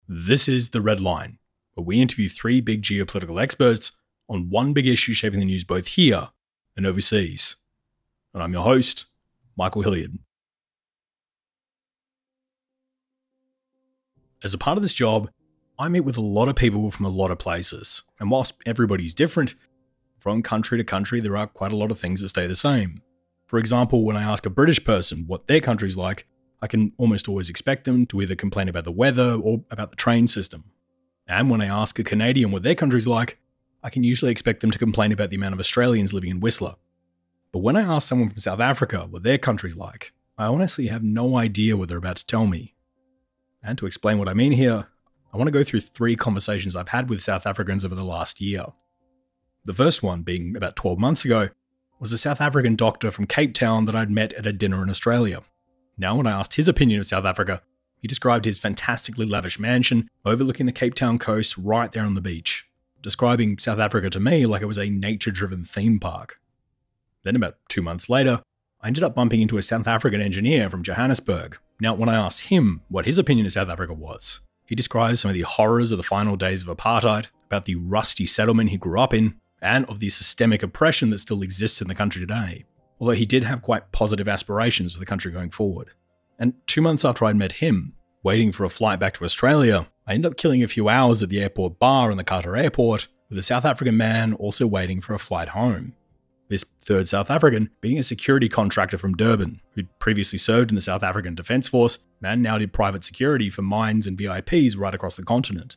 This is The Red Line, where we interview three big geopolitical experts on one big issue shaping the news both here and overseas. And I'm your host, Michael Hilliard. As a part of this job, I meet with a lot of people from a lot of places, and whilst everybody's different, from country to country there are quite a lot of things that stay the same. For example, when I ask a British person what their country's like, I can almost always expect them to either complain about the weather or about the train system. And when I ask a Canadian what their country's like, I can usually expect them to complain about the amount of Australians living in Whistler. But when I ask someone from South Africa what their country's like, I honestly have no idea what they're about to tell me. And to explain what I mean here, I want to go through three conversations I've had with South Africans over the last year. The first one, being about 12 months ago, was a South African doctor from Cape Town that I'd met at a dinner in Australia. Now, when I asked his opinion of South Africa, he described his fantastically lavish mansion overlooking the Cape Town coast right there on the beach, describing South Africa to me like it was a nature-driven theme park. Then about 2 months later, I ended up bumping into a South African engineer from Johannesburg. Now, when I asked him what his opinion of South Africa was, he described some of the horrors of the final days of apartheid, about the rusty settlement he grew up in, and of the systemic oppression that still exists in the country today. Although he did have quite positive aspirations for the country going forward. And 2 months after I'd met him, waiting for a flight back to Australia, I ended up killing a few hours at the airport bar in the Qatar airport, with a South African man also waiting for a flight home. This third South African being a security contractor from Durban, who'd previously served in the South African Defence Force and now did private security for mines and VIPs right across the continent.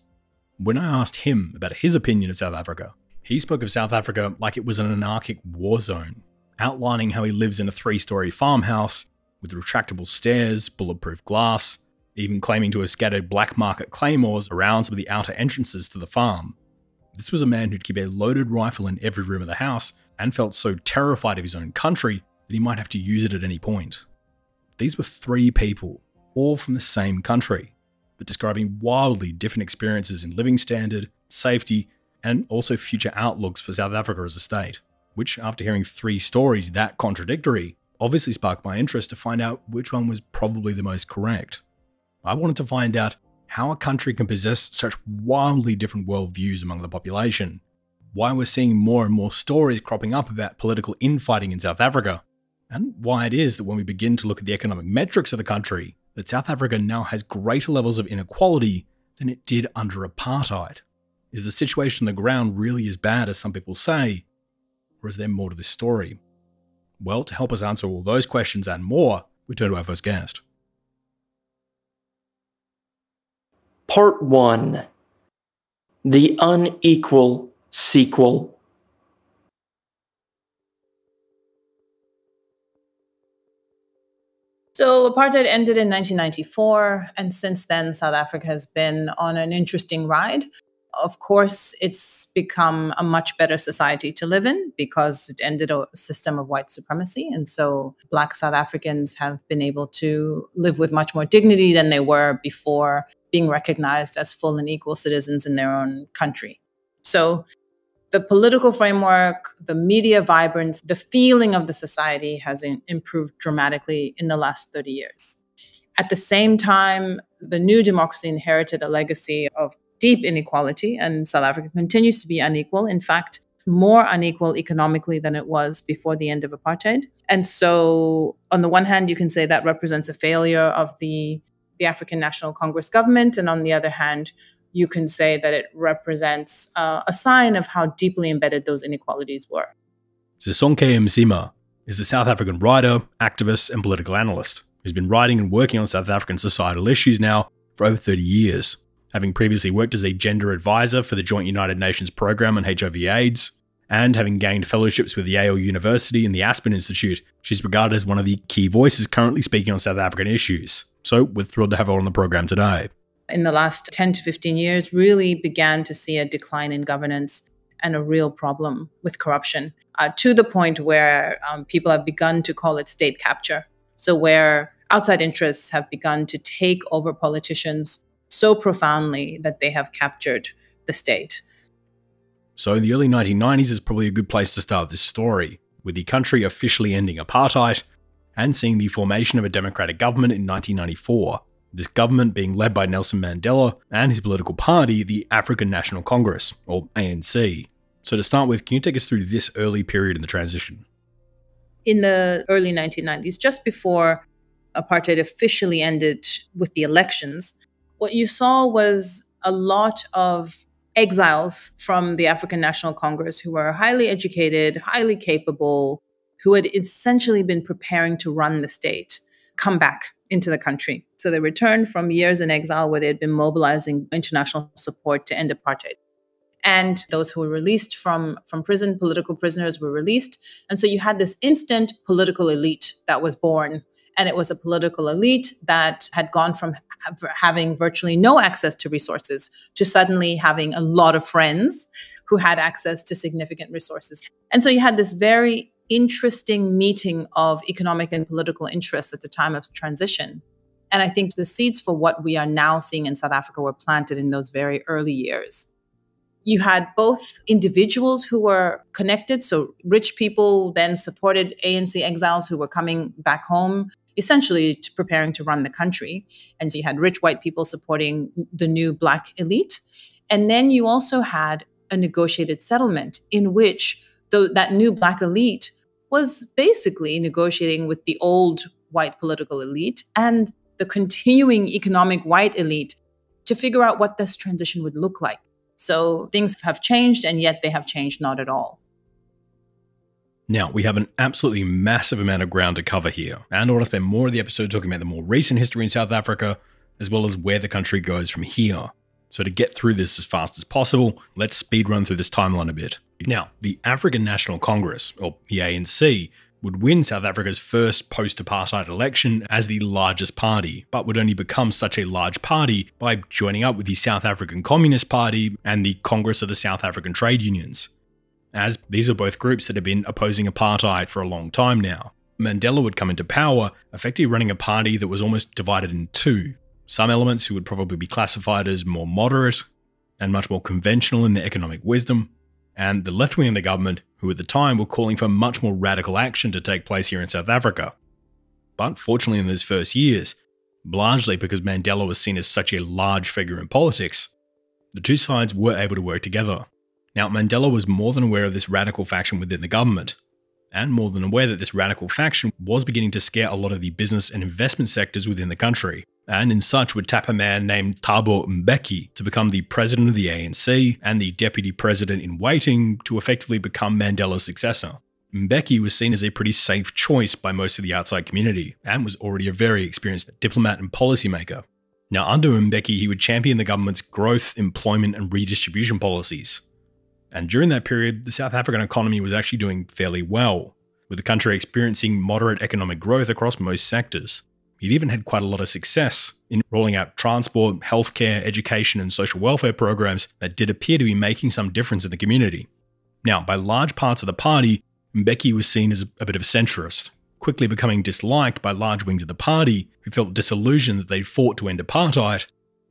When I asked him about his opinion of South Africa, he spoke of South Africa like it was an anarchic war zone, outlining how he lives in a 3-story farmhouse with retractable stairs, bulletproof glass, even claiming to have scattered black market claymores around some of the outer entrances to the farm. This was a man who'd keep a loaded rifle in every room of the house and felt so terrified of his own country that he might have to use it at any point. These were three people, all from the same country, but describing wildly different experiences in living standard, safety, and also future outlooks for South Africa as a state, which, after hearing three stories that contradictory, obviously sparked my interest to find out which one was probably the most correct. I wanted to find out how a country can possess such wildly different worldviews among the population, why we're seeing more and more stories cropping up about political infighting in South Africa, and why it is that when we begin to look at the economic metrics of the country, that South Africa now has greater levels of inequality than it did under apartheid. Is the situation on the ground really as bad as some people say, or is there more to this story? Well, to help us answer all those questions and more, we turn to our first guest. Part 1. The Unequal Sequel. So apartheid ended in 1994, and since then South Africa has been on an interesting ride. Of course, it's become a much better society to live in because it ended a system of white supremacy. And so Black South Africans have been able to live with much more dignity than they were before being recognized as full and equal citizens in their own country. So the political framework, the media vibrance, the feeling of the society has improved dramatically in the last 30 years. At the same time, the new democracy inherited a legacy of deep inequality, and South Africa continues to be unequal. In fact, more unequal economically than it was before the end of apartheid. And so on the one hand, you can say that represents a failure of the African National Congress government. And on the other hand, you can say that it represents a sign of how deeply embedded those inequalities were. Sisonke Mzima is a South African writer, activist, and political analyst who's been writing and working on South African societal issues now for over 30 years. Having previously worked as a gender advisor for the Joint United Nations Programme on HIV/AIDS, and having gained fellowships with Yale University and the Aspen Institute, she's regarded as one of the key voices currently speaking on South African issues. So we're thrilled to have her on the program today. In the last 10 to 15 years, really began to see a decline in governance and a real problem with corruption, to the point where people have begun to call it state capture. So where outside interests have begun to take over politicians so profoundly that they have captured the state. So the early 1990s is probably a good place to start this story, with the country officially ending apartheid and seeing the formation of a democratic government in 1994. This government being led by Nelson Mandela and his political party, the African National Congress, or ANC. So to start with, can you take us through this early period in the transition? In the early 1990s, just before apartheid officially ended with the elections, what you saw was a lot of exiles from the African National Congress who were highly educated, highly capable, who had essentially been preparing to run the state, come back into the country. So they returned from years in exile where they had been mobilizing international support to end apartheid. And those who were released from prison, political prisoners were released. And so you had this instant political elite that was born. And it was a political elite that had gone from having virtually no access to resources to suddenly having a lot of friends who had access to significant resources. And so you had this very interesting meeting of economic and political interests at the time of transition. And I think the seeds for what we are now seeing in South Africa were planted in those very early years. You had both individuals who were connected, so rich people then supported ANC exiles who were coming back home, essentially preparing to run the country. And so you had rich white people supporting the new Black elite. And then you also had a negotiated settlement in which that new Black elite was basically negotiating with the old white political elite and the continuing economic white elite to figure out what this transition would look like. So things have changed, and yet they have changed not at all. Now, we have an absolutely massive amount of ground to cover here, and I want to spend more of the episode talking about the more recent history in South Africa, as well as where the country goes from here. So to get through this as fast as possible, let's speed run through this timeline a bit. Now, the African National Congress, or the ANC, would win South Africa's first post-apartheid election as the largest party, but would only become such a large party by joining up with the South African Communist Party and the Congress of the South African Trade Unions, as these are both groups that have been opposing apartheid for a long time now. Mandela would come into power, effectively running a party that was almost divided in two. Some elements who would probably be classified as more moderate and much more conventional in their economic wisdom, and the left wing of the government, who at the time were calling for much more radical action to take place here in South Africa. But fortunately in those first years, largely because Mandela was seen as such a large figure in politics, the two sides were able to work together. Now, Mandela was more than aware of this radical faction within the government, and more than aware that this radical faction was beginning to scare a lot of the business and investment sectors within the country, and in such would tap a man named Thabo Mbeki to become the president of the ANC and the deputy president in waiting to effectively become Mandela's successor. Mbeki was seen as a pretty safe choice by most of the outside community, and was already a very experienced diplomat and policymaker. Now, under Mbeki, he would champion the government's growth, employment, and redistribution policies. And during that period, the South African economy was actually doing fairly well, with the country experiencing moderate economic growth across most sectors. It even had quite a lot of success in rolling out transport, healthcare, education, and social welfare programs that did appear to be making some difference in the community. Now, by large parts of the party, Mbeki was seen as a bit of a centrist, quickly becoming disliked by large wings of the party who felt disillusioned that they'd fought to end apartheid,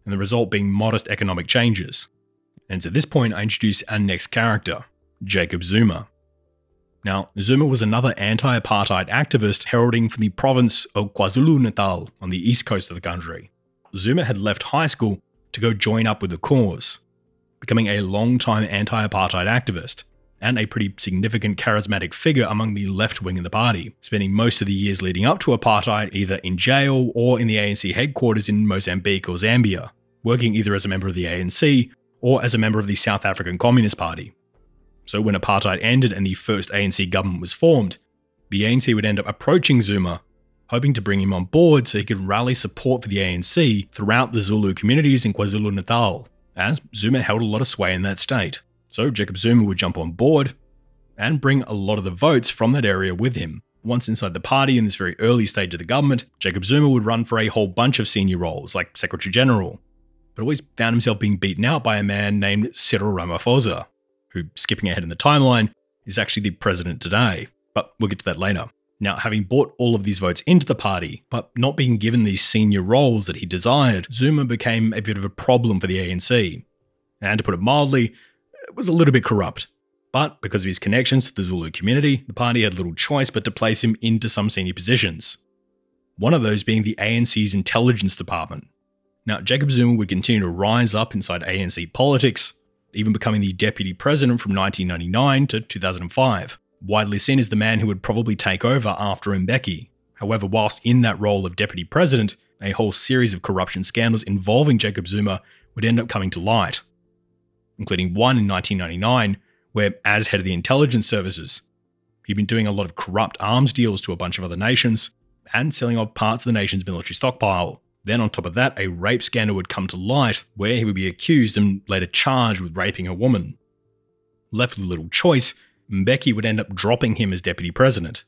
and the result being modest economic changes. And at this point, I introduce our next character, Jacob Zuma. Now, Zuma was another anti-apartheid activist heralding from the province of KwaZulu-Natal on the east coast of the country. Zuma had left high school to go join up with the cause, becoming a long-time anti-apartheid activist, and a pretty significant charismatic figure among the left wing of the party, spending most of the years leading up to apartheid either in jail or in the ANC headquarters in Mozambique or Zambia, working either as a member of the ANC or as a member of the South African Communist Party. So when apartheid ended and the first ANC government was formed, the ANC would end up approaching Zuma, hoping to bring him on board so he could rally support for the ANC throughout the Zulu communities in KwaZulu-Natal, as Zuma held a lot of sway in that state. So Jacob Zuma would jump on board and bring a lot of the votes from that area with him. Once inside the party in this very early stage of the government, Jacob Zuma would run for a whole bunch of senior roles like Secretary General, but always found himself being beaten out by a man named Cyril Ramaphosa, who, skipping ahead in the timeline, is actually the president today. But we'll get to that later. Now, having brought all of these votes into the party, but not being given these senior roles that he desired, Zuma became a bit of a problem for the ANC. And to put it mildly, it was a little bit corrupt. But because of his connections to the Zulu community, the party had little choice but to place him into some senior positions. one of those being the ANC's intelligence department. Now, Jacob Zuma would continue to rise up inside ANC politics, even becoming the deputy president from 1999 to 2005, widely seen as the man who would probably take over after Mbeki. However, whilst in that role of deputy president, a whole series of corruption scandals involving Jacob Zuma would end up coming to light, including one in 1999, where, as head of the intelligence services, he'd been doing a lot of corrupt arms deals to a bunch of other nations and selling off parts of the nation's military stockpile. Then on top of that, a rape scandal would come to light where he would be accused and later charged with raping a woman. Left with little choice, Mbeki would end up dropping him as deputy president.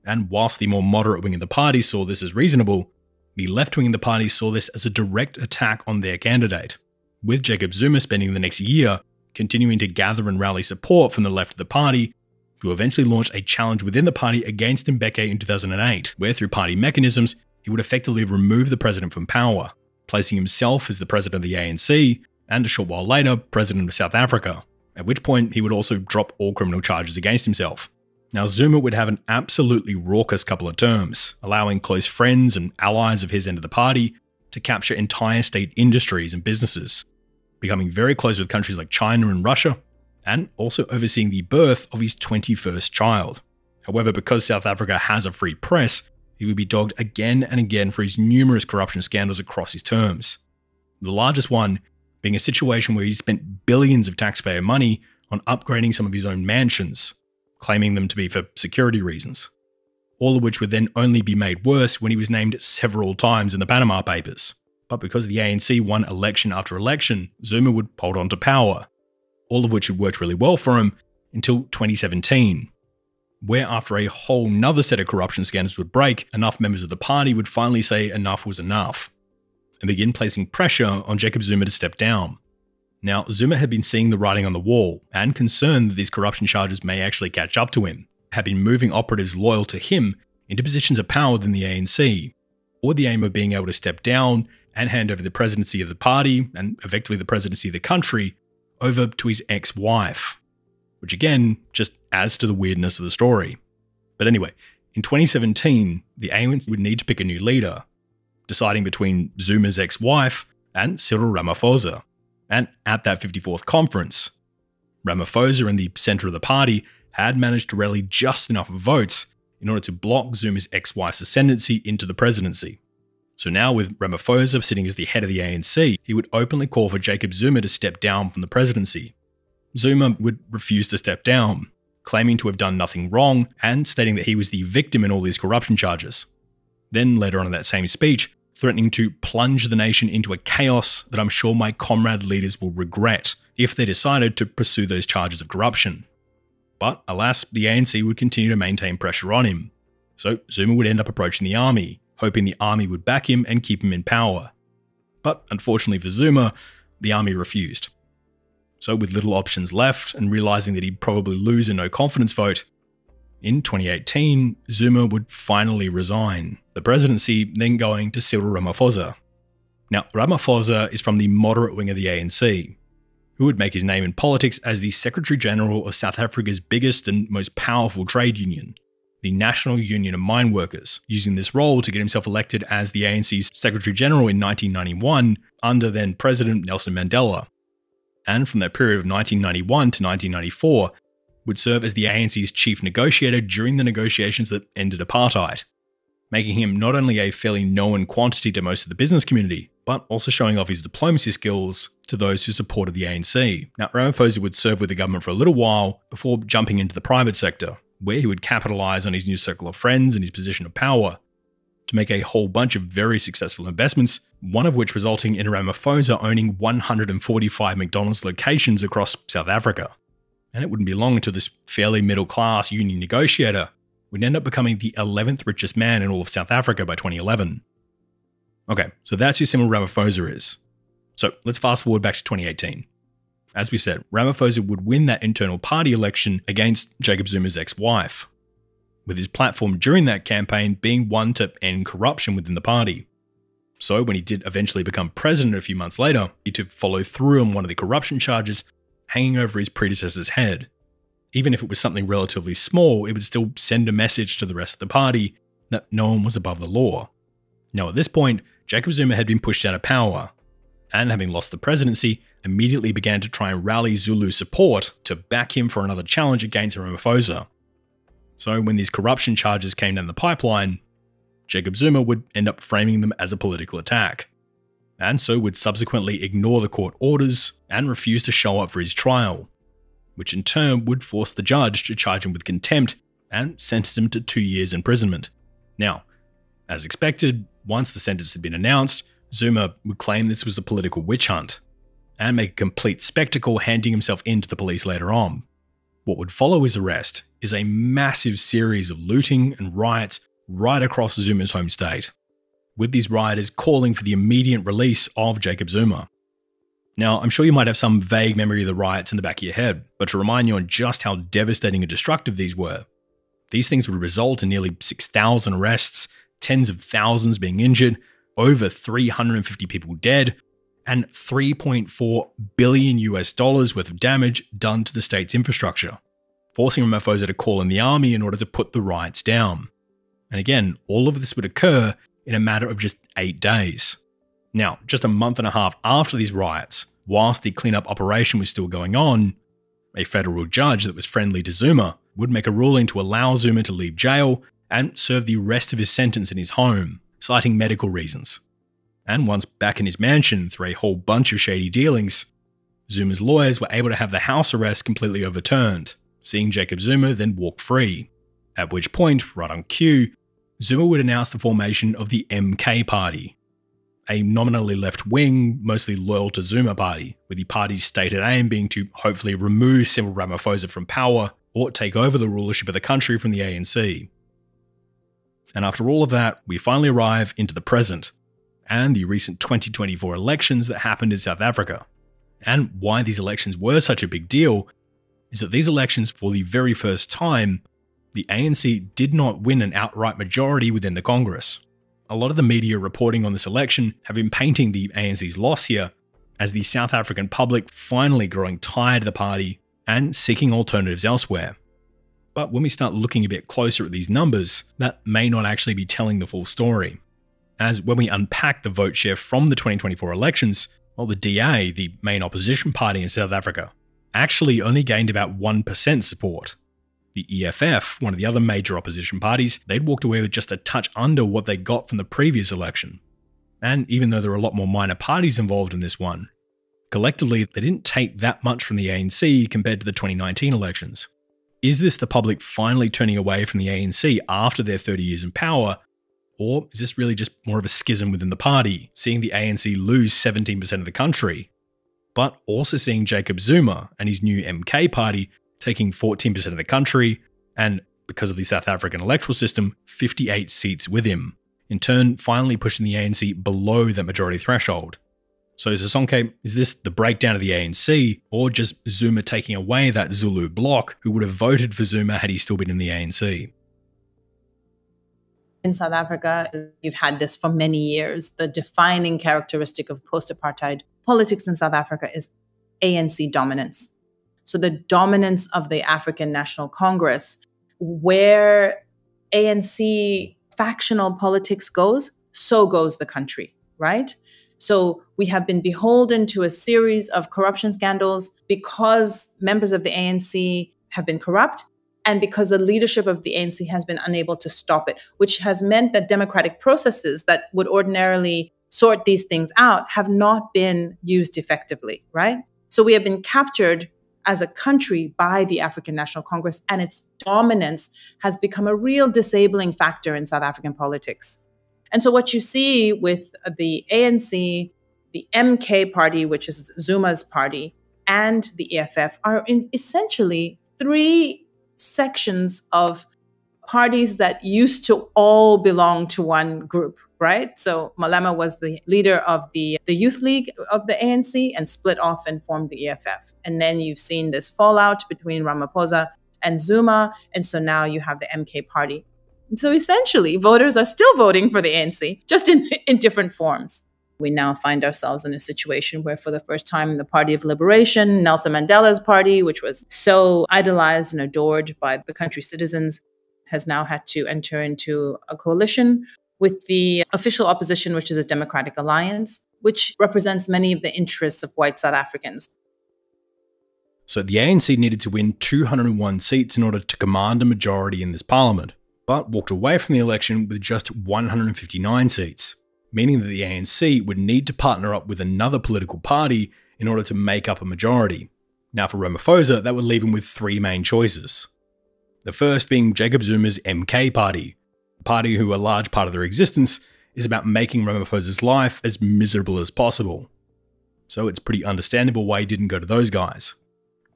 And whilst the more moderate wing of the party saw this as reasonable, the left wing of the party saw this as a direct attack on their candidate, with Jacob Zuma spending the next year continuing to gather and rally support from the left of the party, who eventually launched a challenge within the party against Mbeki in 2008, where through party mechanisms, he would effectively remove the president from power, placing himself as the president of the ANC, and a short while later, president of South Africa, at which point he would also drop all criminal charges against himself. Now, Zuma would have an absolutely raucous couple of terms, allowing close friends and allies of his end of the party to capture entire state industries and businesses, becoming very close with countries like China and Russia, and also overseeing the birth of his 21st child. However, because South Africa has a free press, he would be dogged again and again for his numerous corruption scandals across his terms. The largest one being a situation where he spent billions of taxpayer money on upgrading some of his own mansions, claiming them to be for security reasons. All of which would then only be made worse when he was named several times in the Panama Papers. But because the ANC won election after election, Zuma would hold on to power, all of which had worked really well for him until 2017. Where after a whole nother set of corruption scandals would break, enough members of the party would finally say enough was enough, and begin placing pressure on Jacob Zuma to step down. Now, Zuma had been seeing the writing on the wall, and concerned that these corruption charges may actually catch up to him, had been moving operatives loyal to him into positions of power within the ANC, with the aim of being able to step down and hand over the presidency of the party, and effectively the presidency of the country, over to his ex-wife. Which again, just adds to the weirdness of the story. But anyway, in 2017, the ANC would need to pick a new leader, deciding between Zuma's ex-wife and Cyril Ramaphosa. And at that 54th conference, Ramaphosa in the centre of the party had managed to rally just enough votes in order to block Zuma's ex-wife's ascendancy into the presidency. So now with Ramaphosa sitting as the head of the ANC, he would openly call for Jacob Zuma to step down from the presidency. Zuma would refuse to step down, claiming to have done nothing wrong and stating that he was the victim in all these corruption charges. Then later on in that same speech, threatening to plunge the nation into a chaos that I'm sure my comrade leaders will regret if they decided to pursue those charges of corruption. But alas, the ANC would continue to maintain pressure on him. So Zuma would end up approaching the army, hoping the army would back him and keep him in power. But unfortunately for Zuma, the army refused. So with little options left and realizing that he'd probably lose a no confidence vote, in 2018, Zuma would finally resign, the presidency then going to Cyril Ramaphosa. Now, Ramaphosa is from the moderate wing of the ANC, who would make his name in politics as the Secretary General of South Africa's biggest and most powerful trade union, the National Union of Mine Workers, using this role to get himself elected as the ANC's Secretary General in 1991 under then President Nelson Mandela. And from that period of 1991 to 1994, would serve as the ANC's chief negotiator during the negotiations that ended apartheid, making him not only a fairly known quantity to most of the business community, but also showing off his diplomacy skills to those who supported the ANC. Now, Ramaphosa would serve with the government for a little while before jumping into the private sector, where he would capitalize on his new circle of friends and his position of power to make a whole bunch of very successful investments, one of which resulting in Ramaphosa owning 145 McDonald's locations across South Africa. And it wouldn't be long until this fairly middle-class union negotiator would end up becoming the 11th richest man in all of South Africa by 2011. Okay, so that's who Cyril Ramaphosa is. So let's fast forward back to 2018. As we said, Ramaphosa would win that internal party election against Jacob Zuma's ex-wife, with his platform during that campaign being one to end corruption within the party. So when he did eventually become president a few months later, he had to follow through on one of the corruption charges hanging over his predecessor's head. Even if it was something relatively small, it would still send a message to the rest of the party that no one was above the law. Now, at this point, Jacob Zuma had been pushed out of power, and having lost the presidency, immediately began to try and rally Zulu support to back him for another challenge against Ramaphosa. So when these corruption charges came down the pipeline, Jacob Zuma would end up framing them as a political attack, and so would subsequently ignore the court orders and refuse to show up for his trial, which in turn would force the judge to charge him with contempt and sentence him to 2 years imprisonment. Now, as expected, once the sentence had been announced, Zuma would claim this was a political witch hunt and make a complete spectacle, handing himself in to the police later on. What would follow his arrest is a massive series of looting and riots right across Zuma's home state, with these rioters calling for the immediate release of Jacob Zuma. Now, I'm sure you might have some vague memory of the riots in the back of your head, but to remind you on just how devastating and destructive these were, these things would result in nearly 6,000 arrests, tens of thousands being injured, over 350 people dead, and $3.4 billion worth of damage done to the state's infrastructure, forcing Ramaphosa to call in the army in order to put the riots down. And again, all of this would occur in a matter of just 8 days. Now, just a month and a half after these riots, whilst the cleanup operation was still going on, a federal judge that was friendly to Zuma would make a ruling to allow Zuma to leave jail and serve the rest of his sentence in his home, citing medical reasons. And once back in his mansion through a whole bunch of shady dealings, Zuma's lawyers were able to have the house arrest completely overturned, seeing Jacob Zuma then walk free. At which point, right on cue, Zuma would announce the formation of the MK Party, a nominally left-wing, mostly loyal to Zuma party, with the party's stated aim being to hopefully remove Cyril Ramaphosa from power or take over the rulership of the country from the ANC. And after all of that, we finally arrive into the present, and the recent 2024 elections that happened in South Africa. And why these elections were such a big deal is that these elections, for the very first time, the ANC did not win an outright majority within the Congress. A lot of the media reporting on this election have been painting the ANC's loss here as the South African public finally growing tired of the party and seeking alternatives elsewhere. But when we start looking a bit closer at these numbers, that may not actually be telling the full story. As when we unpack the vote share from the 2024 elections, well, the DA, the main opposition party in South Africa, actually only gained about 1% support. The EFF, one of the other major opposition parties, they'd walked away with just a touch under what they got from the previous election. And even though there are a lot more minor parties involved in this one, collectively they didn't take that much from the ANC compared to the 2019 elections. Is this the public finally turning away from the ANC after their 30 years in power? Or is this really just more of a schism within the party, seeing the ANC lose 17% of the country, but also seeing Jacob Zuma and his new MK party taking 14% of the country, and because of the South African electoral system, 58 seats with him, in turn finally pushing the ANC below that majority threshold. So Sisonke, is this the breakdown of the ANC, or just Zuma taking away that Zulu bloc who would have voted for Zuma had he still been in the ANC? In South Africa, you've had this for many years. The defining characteristic of post-apartheid politics in South Africa is ANC dominance. So the dominance of the African National Congress, where ANC factional politics goes, so goes the country, right? So we have been beholden to a series of corruption scandals because members of the ANC have been corrupt and because the leadership of the ANC has been unable to stop it, which has meant that democratic processes that would ordinarily sort these things out have not been used effectively, right? So we have been captured as a country by the African National Congress, and its dominance has become a real disabling factor in South African politics. And so what you see with the ANC, the MK party, which is Zuma's party, and the EFF are essentially three sections of parties that used to all belong to one group, right? So Malema was the leader of the Youth League of the ANC and split off and formed the EFF. And then you've seen this fallout between Ramaphosa and Zuma. And so now you have the MK party. And so essentially, voters are still voting for the ANC, just in different forms. We now find ourselves in a situation where for the first time in the Party of Liberation, Nelson Mandela's party, which was so idolized and adored by the country's citizens, has now had to enter into a coalition with the official opposition, which is a democratic alliance, which represents many of the interests of white South Africans. So the ANC needed to win 201 seats in order to command a majority in this parliament, but walked away from the election with just 159 seats, meaning that the ANC would need to partner up with another political party in order to make up a majority. Now for Ramaphosa, that would leave him with three main choices. The first being Jacob Zuma's MK party, a party who a large part of their existence is about making Ramaphosa's life as miserable as possible. So it's pretty understandable why he didn't go to those guys.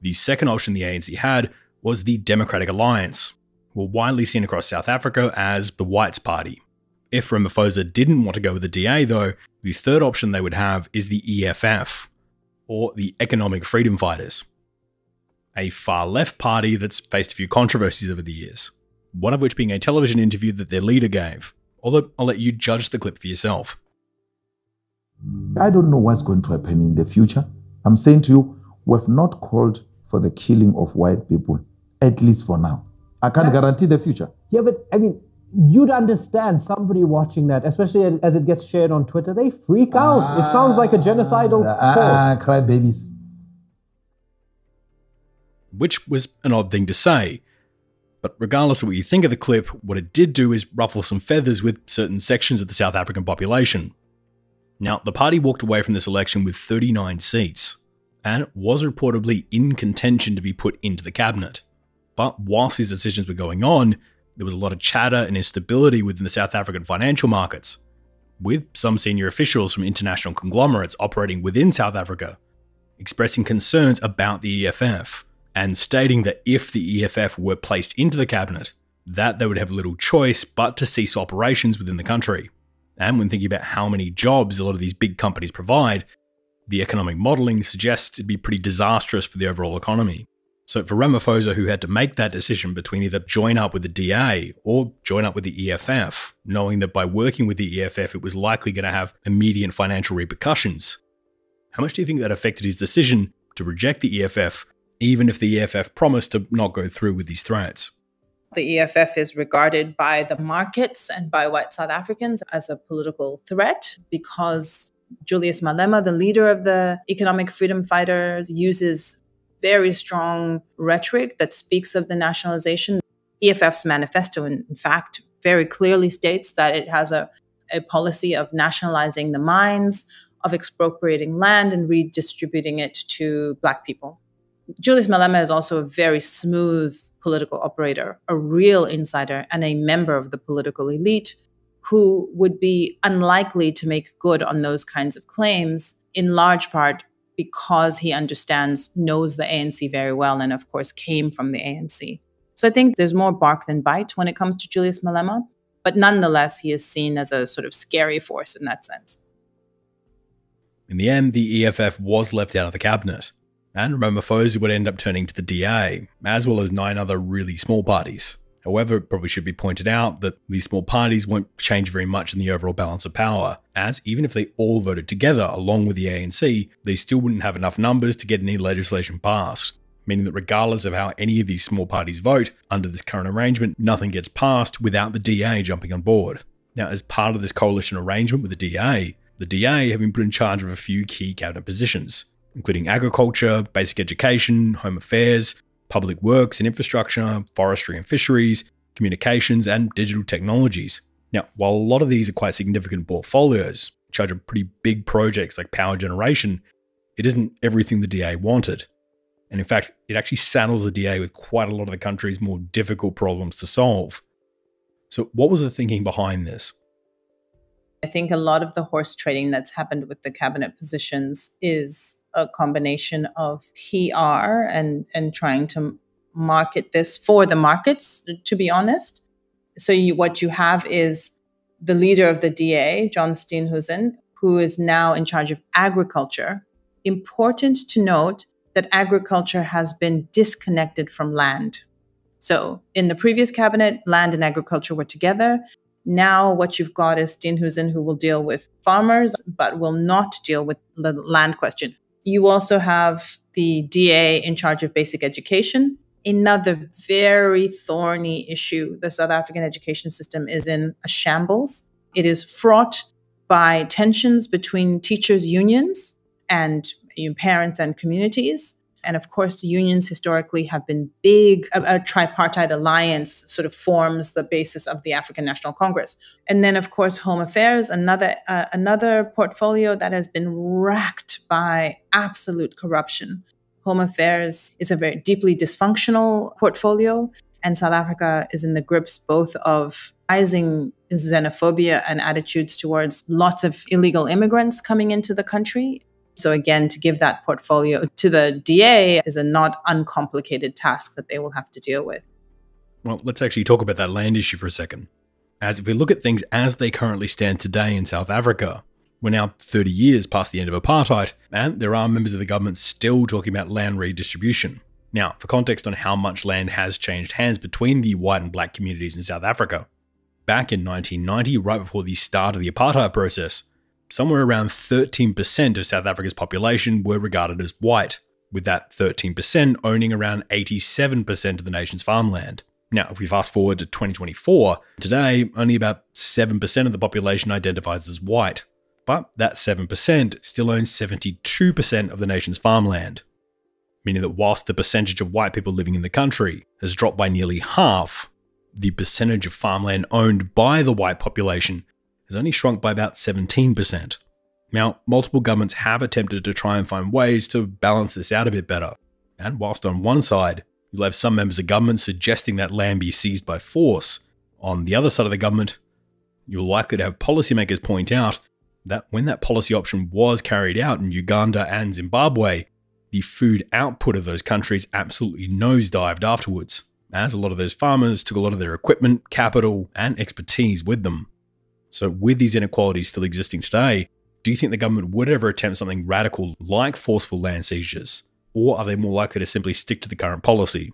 The second option the ANC had was the Democratic Alliance, who were widely seen across South Africa as the Whites Party. If Ramaphosa didn't want to go with the DA though, the third option they would have is the EFF, or the Economic Freedom Fighters, a far-left party that's faced a few controversies over the years, one of which being a television interview that their leader gave, although I'll let you judge the clip for yourself. I don't know what's going to happen in the future. I'm saying to you, we've not called for the killing of white people, at least for now. I can't guarantee the future. Yeah, but I mean, you'd understand somebody watching that, especially as it gets shared on Twitter, they freak out. It sounds like a genocidal call. Cry babies. Which was an odd thing to say. But regardless of what you think of the clip, what it did do is ruffle some feathers with certain sections of the South African population. Now, the party walked away from this election with 39 seats, and was reportedly in contention to be put into the cabinet. But whilst these decisions were going on, there was a lot of chatter and instability within the South African financial markets, with some senior officials from international conglomerates operating within South Africa, expressing concerns about the EFF, and stating that if the EFF were placed into the cabinet, that they would have little choice but to cease operations within the country. And when thinking about how many jobs a lot of these big companies provide, the economic modelling suggests it'd be pretty disastrous for the overall economy. So for Ramaphosa, who had to make that decision between either join up with the DA or join up with the EFF, knowing that by working with the EFF it was likely going to have immediate financial repercussions, how much do you think that affected his decision to reject the EFF, even if the EFF promised to not go through with these threats? The EFF is regarded by the markets and by white South Africans as a political threat because Julius Malema, the leader of the Economic Freedom Fighters, uses very strong rhetoric that speaks of the nationalization. EFF's manifesto, in fact, very clearly states that it has a policy of nationalizing the mines, of expropriating land and redistributing it to Black people. Julius Malema is also a very smooth political operator, a real insider and a member of the political elite who would be unlikely to make good on those kinds of claims, in large part because he knows the ANC very well, and of course came from the ANC. So I think there's more bark than bite when it comes to Julius Malema, but nonetheless, he is seen as a sort of scary force in that sense. In the end, the EFF was left out of the cabinet, and Ramaphosa would end up turning to the DA, as well as 9 other really small parties. However, it probably should be pointed out that these small parties won't change very much in the overall balance of power, as even if they all voted together along with the ANC, they still wouldn't have enough numbers to get any legislation passed, meaning that regardless of how any of these small parties vote, under this current arrangement, nothing gets passed without the DA jumping on board. Now, as part of this coalition arrangement with the DA have been put in charge of a few key cabinet positions, including agriculture, basic education, home affairs, public works and infrastructure, forestry and fisheries, communications, and digital technologies. Now, while a lot of these are quite significant portfolios, charge of pretty big projects like power generation, it isn't everything the DA wanted. And in fact, it actually saddles the DA with quite a lot of the country's more difficult problems to solve. So what was the thinking behind this? I think a lot of the horse trading that's happened with the cabinet positions is a combination of PR and trying to market this for the markets, to be honest. So what you have is the leader of the DA, John Steenhuisen, who is now in charge of agriculture. Important to note that agriculture has been disconnected from land. So in the previous cabinet, land and agriculture were together. Now what you've got is Steenhuisen, who will deal with farmers, but will not deal with the land question. You also have the DA in charge of basic education, another very thorny issue. The South African education system is in a shambles. It is fraught by tensions between teachers' unions and parents and communities. And of course, the unions historically have been big. A tripartite alliance sort of forms the basis of the African National Congress. And then, of course, Home Affairs, another portfolio that has been racked by absolute corruption. Home Affairs is a very deeply dysfunctional portfolio, and South Africa is in the grips both of rising xenophobia and attitudes towards lots of illegal immigrants coming into the country. So again, to give that portfolio to the DA is a not uncomplicated task that they will have to deal with. Well, let's actually talk about that land issue for a second. As if we look at things as they currently stand today in South Africa, we're now 30 years past the end of apartheid, and there are members of the government still talking about land redistribution. Now, for context on how much land has changed hands between the white and black communities in South Africa, back in 1990, right before the start of the apartheid process, somewhere around 13% of South Africa's population were regarded as white, with that 13% owning around 87% of the nation's farmland. Now, if we fast forward to 2024, today only about 7% of the population identifies as white, but that 7% still owns 72% of the nation's farmland, meaning that whilst the percentage of white people living in the country has dropped by nearly half, the percentage of farmland owned by the white population has only shrunk by about 17%. Now, multiple governments have attempted to try and find ways to balance this out a bit better. And whilst on one side, you'll have some members of government suggesting that land be seized by force, on the other side of the government, you're likely to have policymakers point out that when that policy option was carried out in Uganda and Zimbabwe, the food output of those countries absolutely nosedived afterwards, as a lot of those farmers took a lot of their equipment, capital, and expertise with them. So with these inequalities still existing today, do you think the government would ever attempt something radical like forceful land seizures? Or are they more likely to simply stick to the current policy?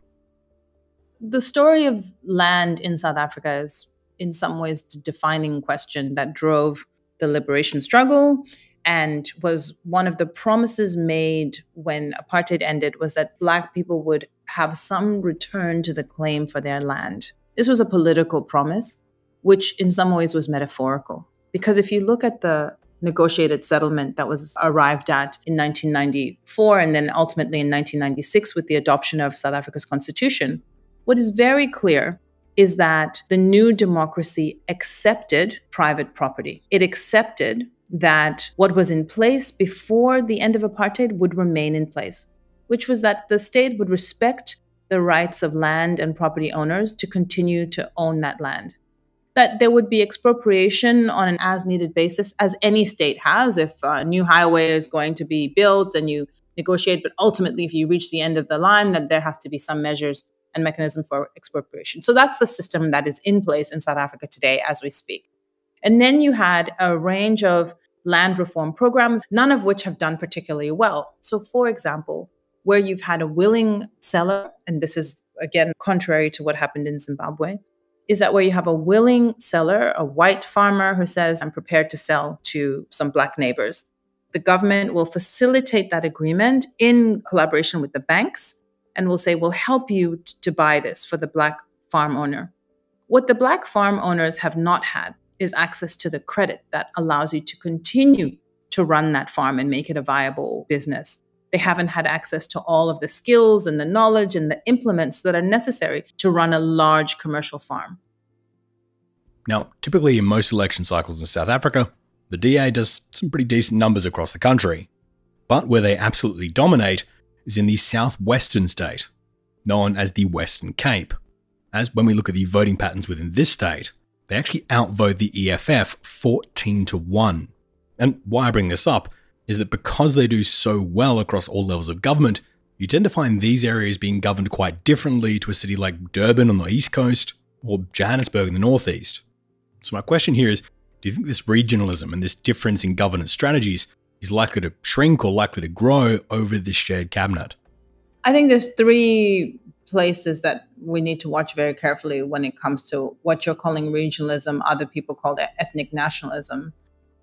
The story of land in South Africa is in some ways the defining question that drove the liberation struggle and was one of the promises made when apartheid ended, was that Black people would have some return to the claim for their land. This was a political promise, which in some ways was metaphorical. Because if you look at the negotiated settlement that was arrived at in 1994 and then ultimately in 1996 with the adoption of South Africa's constitution, what is very clear is that the new democracy accepted private property. It accepted that what was in place before the end of apartheid would remain in place, which was that the state would respect the rights of land and property owners to continue to own that land. That there would be expropriation on an as-needed basis, as any state has. If a new highway is going to be built and you negotiate, but ultimately if you reach the end of the line, then there have to be some measures and mechanism for expropriation. So that's the system that is in place in South Africa today as we speak. And then you had a range of land reform programs, none of which have done particularly well. So for example, where you've had a willing seller, and this is again contrary to what happened in Zimbabwe, is that where you have a willing seller, a white farmer who says, I'm prepared to sell to some Black neighbors. The government will facilitate that agreement in collaboration with the banks and will say, we'll help you to buy this for the Black farm owner. What the Black farm owners have not had is access to the credit that allows you to continue to run that farm and make it a viable business. They haven't had access to all of the skills and the knowledge and the implements that are necessary to run a large commercial farm. Now, typically in most election cycles in South Africa, the DA does some pretty decent numbers across the country. But where they absolutely dominate is in the southwestern state, known as the Western Cape. As when we look at the voting patterns within this state, they actually outvote the EFF 14-1. And why I bring this up is that because they do so well across all levels of government, you tend to find these areas being governed quite differently to a city like Durban on the east coast or Johannesburg in the northeast. So my question here is, do you think this regionalism and this difference in governance strategies is likely to shrink or likely to grow over this shared cabinet? I think there's three places that we need to watch very carefully when it comes to what you're calling regionalism. Other people call it ethnic nationalism.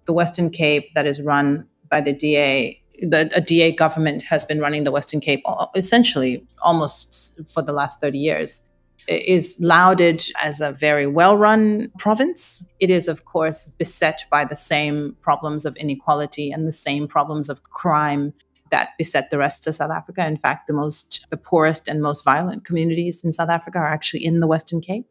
The Western Cape that is run by the DA, a DA government has been running the Western Cape essentially almost for the last 30 years. is lauded as a very well-run province. It is, of course, beset by the same problems of inequality and the same problems of crime that beset the rest of South Africa. In fact, the poorest and most violent communities in South Africa are actually in the Western Cape.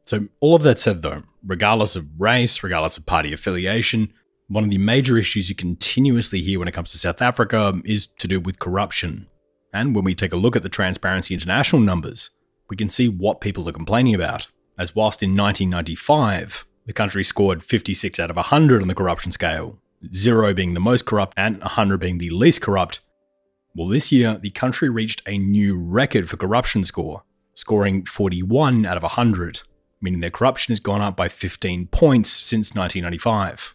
So all of that said, though, regardless of race, regardless of party affiliation, one of the major issues you continuously hear when it comes to South Africa is to do with corruption. And when we take a look at the Transparency International numbers, we can see what people are complaining about. As whilst in 1995, the country scored 56 out of 100 on the corruption scale, 0 being the most corrupt and 100 being the least corrupt, well, this year, the country reached a new record for corruption score, scoring 41 out of 100, meaning their corruption has gone up by 15 points since 1995.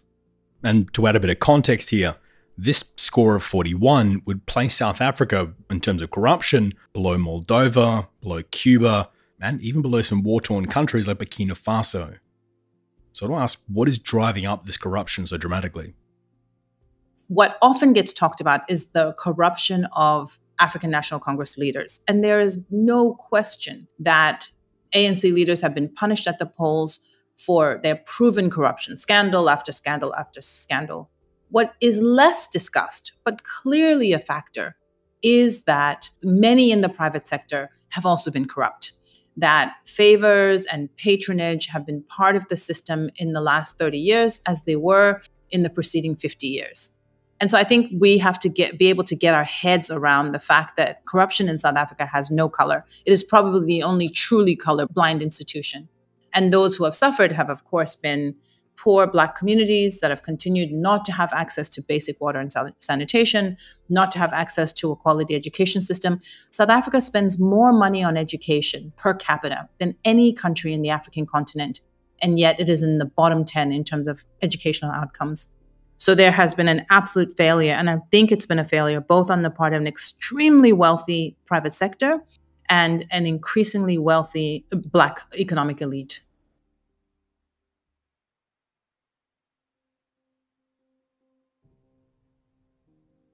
And to add a bit of context here, this score of 41 would place South Africa, in terms of corruption, below Moldova, below Cuba, and even below some war-torn countries like Burkina Faso. So I want to ask, what is driving up this corruption so dramatically? What often gets talked about is the corruption of African National Congress leaders. And there is no question that ANC leaders have been punished at the polls for their proven corruption, scandal after scandal after scandal. What is less discussed, but clearly a factor, is that many in the private sector have also been corrupt, that favors and patronage have been part of the system in the last 30 years as they were in the preceding 50 years. And so I think we have to be able to get our heads around the fact that corruption in South Africa has no color. It is probably the only truly colorblind institution. And those who have suffered have, of course, been poor Black communities that have continued not to have access to basic water and sanitation, not to have access to a quality education system. South Africa spends more money on education per capita than any country in the African continent, and yet it is in the bottom 10 in terms of educational outcomes. So there has been an absolute failure, and I think it's been a failure both on the part of an extremely wealthy private sector and an increasingly wealthy Black economic elite.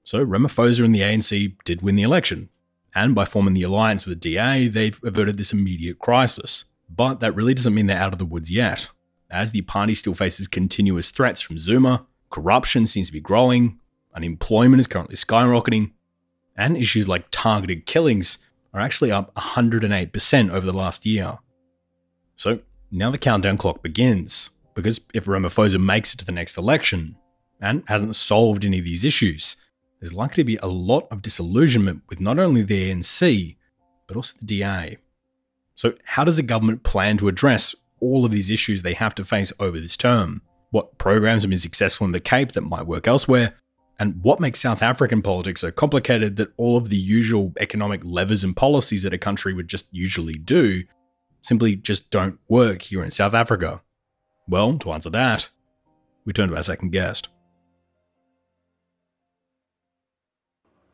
So Ramaphosa and the ANC did win the election, and by forming the alliance with the DA, they've averted this immediate crisis. But that really doesn't mean they're out of the woods yet, as the party still faces continuous threats from Zuma, corruption seems to be growing, unemployment is currently skyrocketing, and issues like targeted killings are actually up 108% over the last year. So now the countdown clock begins, because if Ramaphosa makes it to the next election and hasn't solved any of these issues, there's likely to be a lot of disillusionment with not only the ANC, but also the DA. So how does the government plan to address all of these issues they have to face over this term? What programs have been successful in the Cape that might work elsewhere? And what makes South African politics so complicated that all of the usual economic levers and policies that a country would just usually do simply just don't work here in South Africa? Well, to answer that, we turn to our second guest.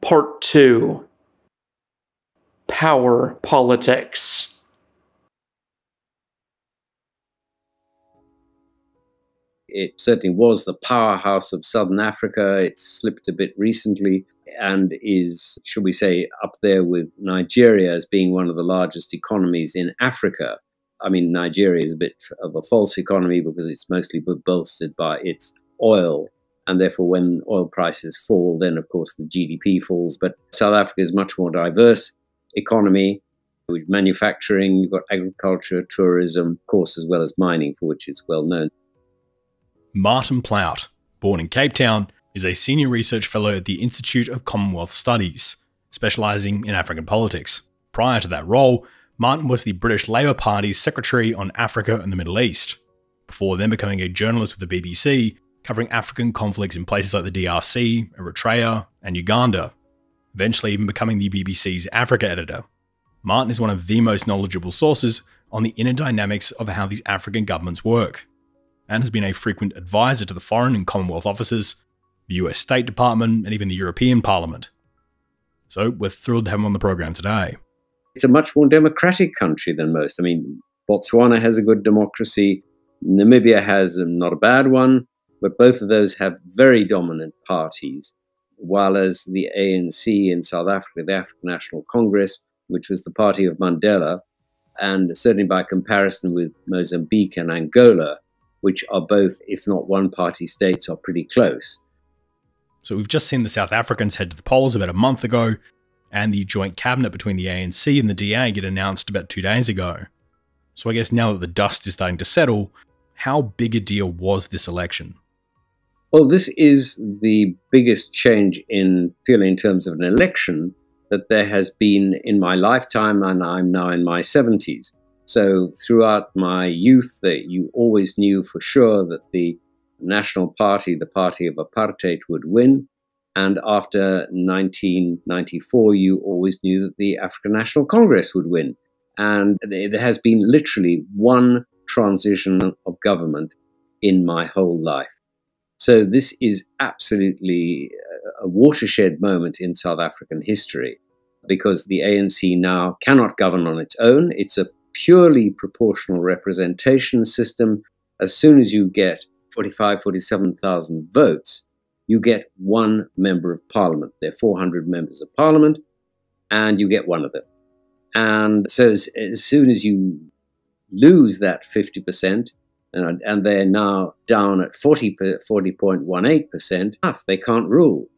Part 2. Power Politics. It certainly was the powerhouse of Southern Africa. It's slipped a bit recently and is, should we say, up there with Nigeria as being one of the largest economies in Africa. I mean, Nigeria is a bit of a false economy because it's mostly bolstered by its oil. And therefore, when oil prices fall, then, of course, the GDP falls. But South Africa is a much more diverse economy with manufacturing. You've got agriculture, tourism, of course, as well as mining, for which it's well known. Martin Plaut, born in Cape Town, is a senior research fellow at the Institute of Commonwealth Studies, specialising in African politics. Prior to that role, Martin was the British Labour Party's Secretary on Africa and the Middle East, before then becoming a journalist with the BBC, covering African conflicts in places like the DRC, Eritrea, and Uganda, eventually even becoming the BBC's Africa editor. Martin is one of the most knowledgeable sources on the inner dynamics of how these African governments work, and has been a frequent advisor to the Foreign and Commonwealth Offices, the US State Department, and even the European Parliament. So we're thrilled to have him on the program today. It's a much more democratic country than most. I mean, Botswana has a good democracy, Namibia has not a bad one, but both of those have very dominant parties, while as the ANC in South Africa, the African National Congress, which was the party of Mandela, and certainly by comparison with Mozambique and Angola, which are both, if not one-party states, are pretty close. So we've just seen the South Africans head to the polls about a month ago, and the joint cabinet between the ANC and the DA get announced about 2 days ago. So I guess now that the dust is starting to settle, how big a deal was this election? Well, this is the biggest change purely in terms of an election that there has been in my lifetime, and I'm now in my 70s. So throughout my youth, you always knew for sure that the National Party, the party of apartheid, would win. And after 1994, you always knew that the African National Congress would win. And there has been literally one transition of government in my whole life. So this is absolutely a watershed moment in South African history, because the ANC now cannot govern on its own. It's a purely proportional representation system. As soon as you get 47,000 votes, you get one member of parliament. There are 400 members of parliament, and you get one of them. And so as soon as you lose that 50%, and they're now down at 40.18%, they can't rule.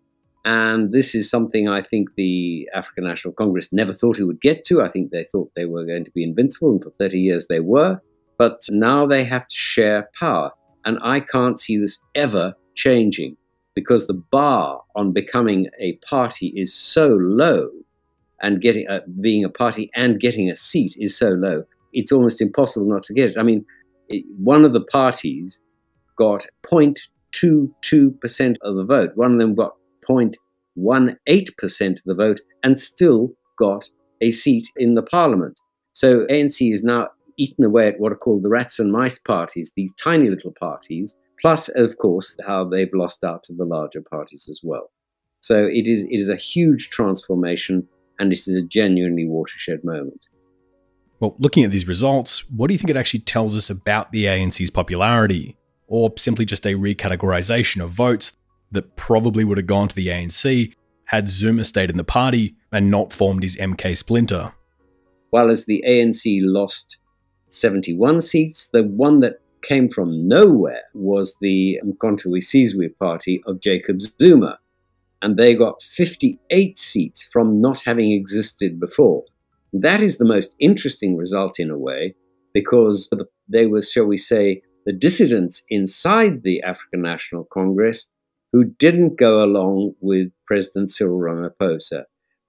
And this is something I think the African National Congress never thought it would get to. I think they thought they were going to be invincible, and for 30 years they were. But now they have to share power. And I can't see this ever changing, because the bar on becoming a party is so low, and being a party and getting a seat is so low, it's almost impossible not to get it. I mean, one of the parties got 0.22% of the vote. One of them got 0.18% of the vote and still got a seat in the parliament. So ANC is now eaten away at what are called the rats and mice parties, these tiny little parties, plus, of course, how they've lost out to the larger parties as well. So it is a huge transformation, and it is a genuinely watershed moment. Well, looking at these results, what do you think it actually tells us about the ANC's popularity? Or simply just a recategorization of votes that probably would have gone to the ANC had Zuma stayed in the party and not formed his MK splinter? While as the ANC lost 71 seats, the one that came from nowhere was the Umkhonto we Sizwe party of Jacob Zuma. And they got 58 seats from not having existed before. That is the most interesting result in a way, because they were, shall we say, the dissidents inside the African National Congress who didn't go along with President Cyril Ramaphosa.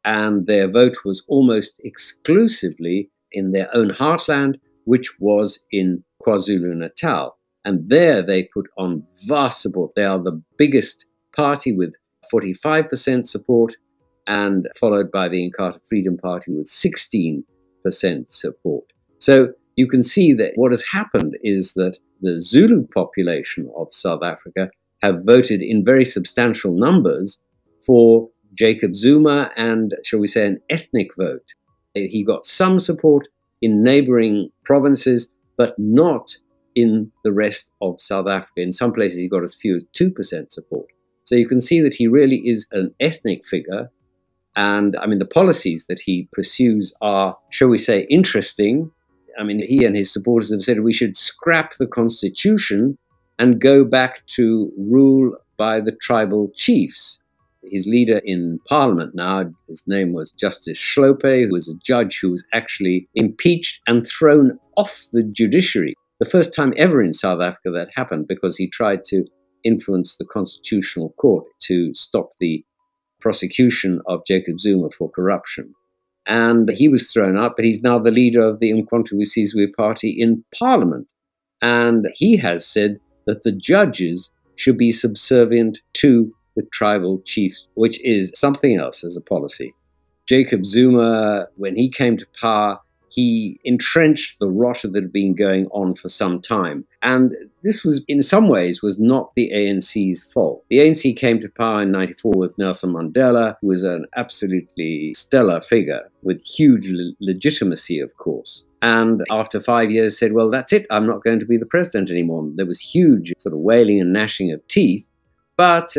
And their vote was almost exclusively in their own heartland, which was in KwaZulu-Natal. And there they put on vast support. They are the biggest party with 45% support, and followed by the Inkatha Freedom Party with 16% support. So you can see that what has happened is that the Zulu population of South Africa have voted in very substantial numbers for Jacob Zuma, and, shall we say, an ethnic vote. He got some support in neighboring provinces, but not in the rest of South Africa. In some places, he got as few as 2% support. So you can see that he really is an ethnic figure. And I mean, the policies that he pursues are, shall we say, interesting. I mean, he and his supporters have said we should scrap the constitution and go back to rule by the tribal chiefs. His leader in parliament now, his name was Justice Shlope, who was a judge who was actually impeached and thrown off the judiciary. The first time ever in South Africa that happened, because he tried to influence the Constitutional Court to stop the prosecution of Jacob Zuma for corruption. And he was thrown out, but he's now the leader of the Umkhonto we Sizwe party in parliament. And he has said that the judges should be subservient to the tribal chiefs, which is something else as a policy. Jacob Zuma, when he came to power, he entrenched the rot that had been going on for some time. And this was, in some ways, was not the ANC's fault. The ANC came to power in 94 with Nelson Mandela, who was an absolutely stellar figure with huge legitimacy, of course. And after 5 years said, well, that's it, I'm not going to be the president anymore. There was huge sort of wailing and gnashing of teeth, but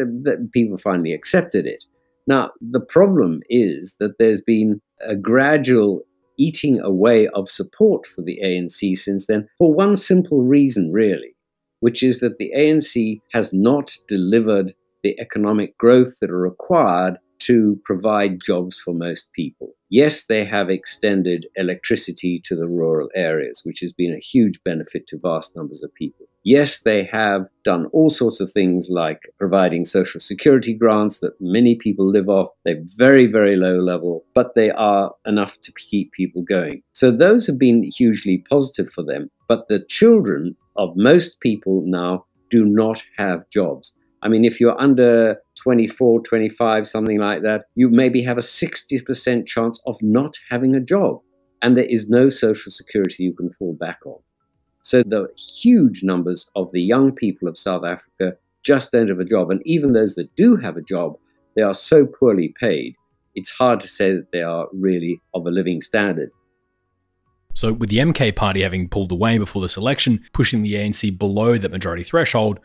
people finally accepted it. Now, the problem is that there's been a gradual eating away of support for the ANC since then, for one simple reason, really, which is that the ANC has not delivered the economic growth that are required to provide jobs for most people. Yes, they have extended electricity to the rural areas, which has been a huge benefit to vast numbers of people. Yes, they have done all sorts of things like providing social security grants that many people live off. They're very, very low level, but they are enough to keep people going. So those have been hugely positive for them. But the children of most people now do not have jobs. I mean, if you're under 24, 25, something like that, you maybe have a 60% chance of not having a job. And there is no social security you can fall back on. So the huge numbers of the young people of South Africa just don't have a job. And even those that do have a job, they are so poorly paid, it's hard to say that they are really of a living standard. So with the MK party having pulled away before this election, pushing the ANC below that majority threshold,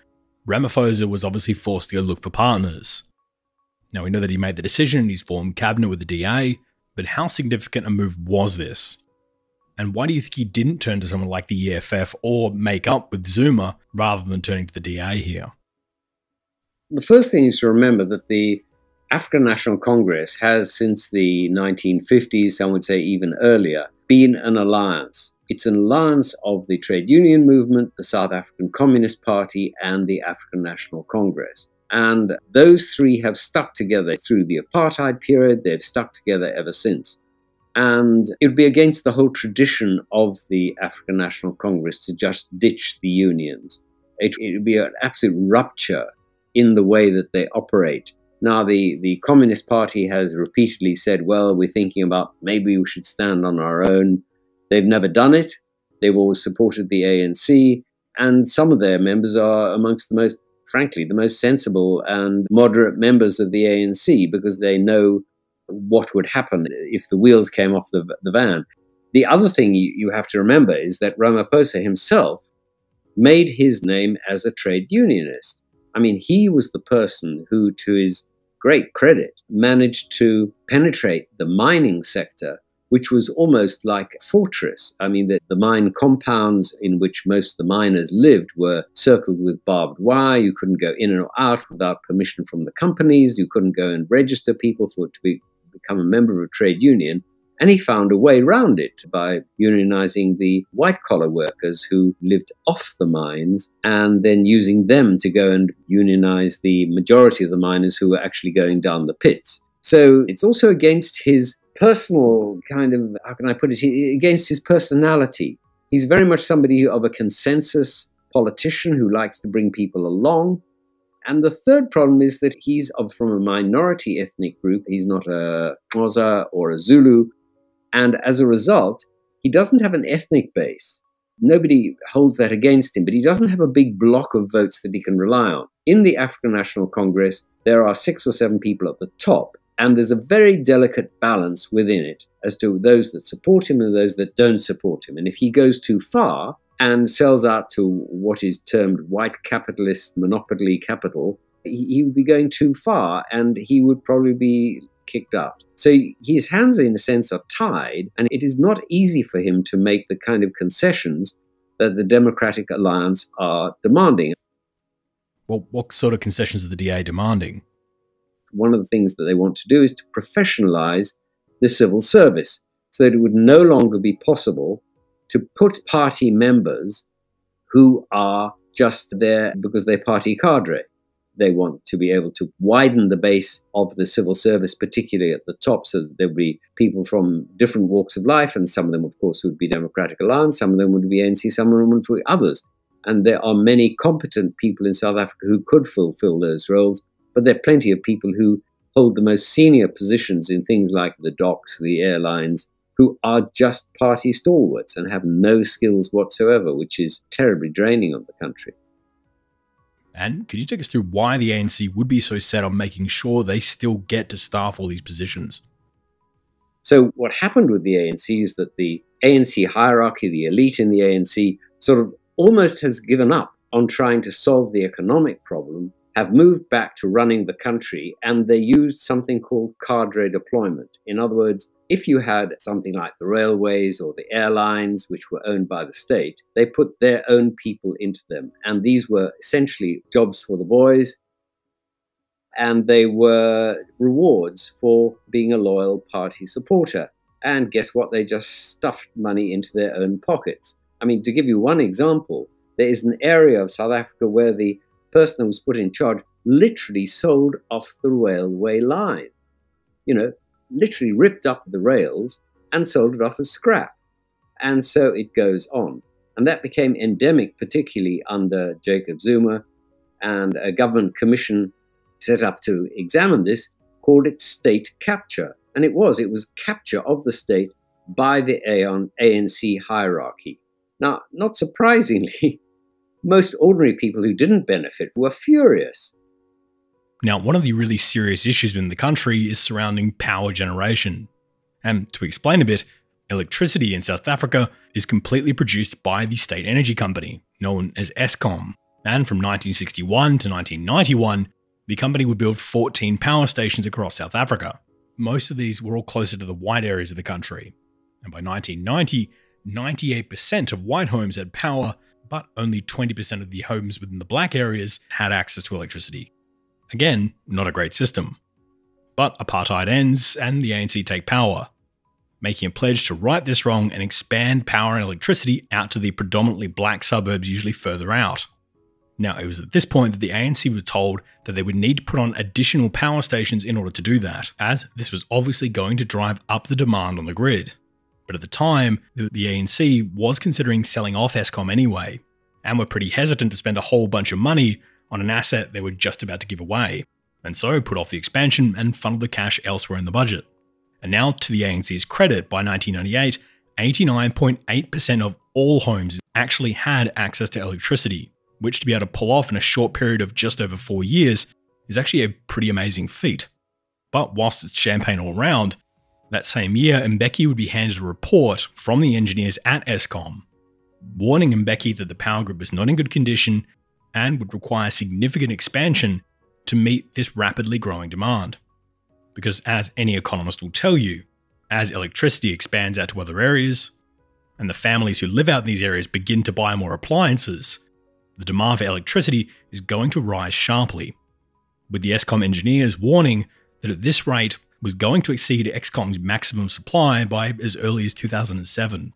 Ramaphosa was obviously forced to go look for partners. Now we know that he made the decision and he's formed cabinet with the DA, but how significant a move was this? And why do you think he didn't turn to someone like the EFF or make up with Zuma rather than turning to the DA here? The first thing is to remember that the African National Congress has, since the 1950s, some would say even earlier, been an alliance. It's an alliance of the trade union movement, the South African Communist Party, and the African National Congress. And those three have stuck together through the apartheid period. They've stuck together ever since. And it would be against the whole tradition of the African National Congress to just ditch the unions. It would be an absolute rupture in the way that they operate. Now, the Communist Party has repeatedly said, well, we're thinking about maybe we should stand on our own. They've never done it. They've always supported the ANC. And some of their members are amongst the most, frankly, the most sensible and moderate members of the ANC because they know what would happen if the wheels came off the van. The other thing you have to remember is that Ramaphosa himself made his name as a trade unionist. I mean, he was the person who, to his great credit, managed to penetrate the mining sector, which was almost like a fortress. I mean, the mine compounds in which most of the miners lived were circled with barbed wire. You couldn't go in or out without permission from the companies. You couldn't go and register people for it to become a member of a trade union. And he found a way around it by unionizing the white-collar workers who lived off the mines and then using them to go and unionize the majority of the miners who were actually going down the pits. So it's also against his personal kind of, how can I put it, against his personality. He's very much somebody of a consensus politician who likes to bring people along. And the third problem is that he's from a minority ethnic group. He's not a Xhosa or a Zulu. And as a result, he doesn't have an ethnic base. Nobody holds that against him, but he doesn't have a big block of votes that he can rely on. In the African National Congress, there are 6 or 7 people at the top, and there's a very delicate balance within it as to those that support him and those that don't support him. And if he goes too far and sells out to what is termed white capitalist monopoly capital, he would be going too far and he would probably be kicked out. So his hands, in a sense, are tied, and it is not easy for him to make the kind of concessions that the Democratic Alliance are demanding. Well, what sort of concessions are the DA demanding? One of the things that they want to do is to professionalize the civil service so that it would no longer be possible to put party members who are just there because they're party cadre. They want to be able to widen the base of the civil service, particularly at the top, so that there'll be people from different walks of life, and some of them, of course, would be Democratic Alliance, some of them would be ANC, some of them would be others. And there are many competent people in South Africa who could fulfill those roles, but there are plenty of people who hold the most senior positions in things like the docks, the airlines, who are just party stalwarts and have no skills whatsoever, which is terribly draining on the country. And could you take us through why the ANC would be so set on making sure they still get to staff all these positions? So what happened with the ANC is that the ANC hierarchy, the elite in the ANC, sort of almost has given up on trying to solve the economic problem have moved back to running the country, and they used something called cadre deployment. In other words, if you had something like the railways or the airlines, which were owned by the state, they put their own people into them. And these were essentially jobs for the boys, and they were rewards for being a loyal party supporter. And guess what? They just stuffed money into their own pockets. I mean, to give you one example, there is an area of South Africa where the person who was put in charge literally sold off the railway line. Literally ripped up the rails and sold it off as scrap. And so it goes on. And that became endemic, particularly under Jacob Zuma, and a government commission set up to examine this called it state capture. And it was capture of the state by the ANC hierarchy. Now, not surprisingly, most ordinary people who didn't benefit were furious. Now, one of the really serious issues in the country is surrounding power generation. And to explain a bit, electricity in South Africa is completely produced by the state energy company, known as Eskom. And from 1961 to 1991, the company would build 14 power stations across South Africa. Most of these were all closer to the white areas of the country. And by 1990, 98% of white homes had power, but only 20% of the homes within the black areas had access to electricity. Again, not a great system. But apartheid ends and the ANC take power, making a pledge to right this wrong and expand power and electricity out to the predominantly black suburbs, usually further out. Now, it was at this point that the ANC were told that they would need to put on additional power stations in order to do that, as this was obviously going to drive up the demand on the grid. But at the time, the ANC was considering selling off Eskom anyway, and were pretty hesitant to spend a whole bunch of money on an asset they were just about to give away, and so put off the expansion and funneled the cash elsewhere in the budget. And now, to the ANC's credit, by 1998, 89.8% of all homes actually had access to electricity, which to be able to pull off in a short period of just over 4 years is actually a pretty amazing feat. But whilst it's champagne all round, that same year, Mbeki would be handed a report from the engineers at Eskom, warning Mbeki that the power grid was not in good condition and would require significant expansion to meet this rapidly growing demand. Because as any economist will tell you, as electricity expands out to other areas, and the families who live out in these areas begin to buy more appliances, the demand for electricity is going to rise sharply, with the Eskom engineers warning that at this rate was going to exceed Eskom's maximum supply by as early as 2007.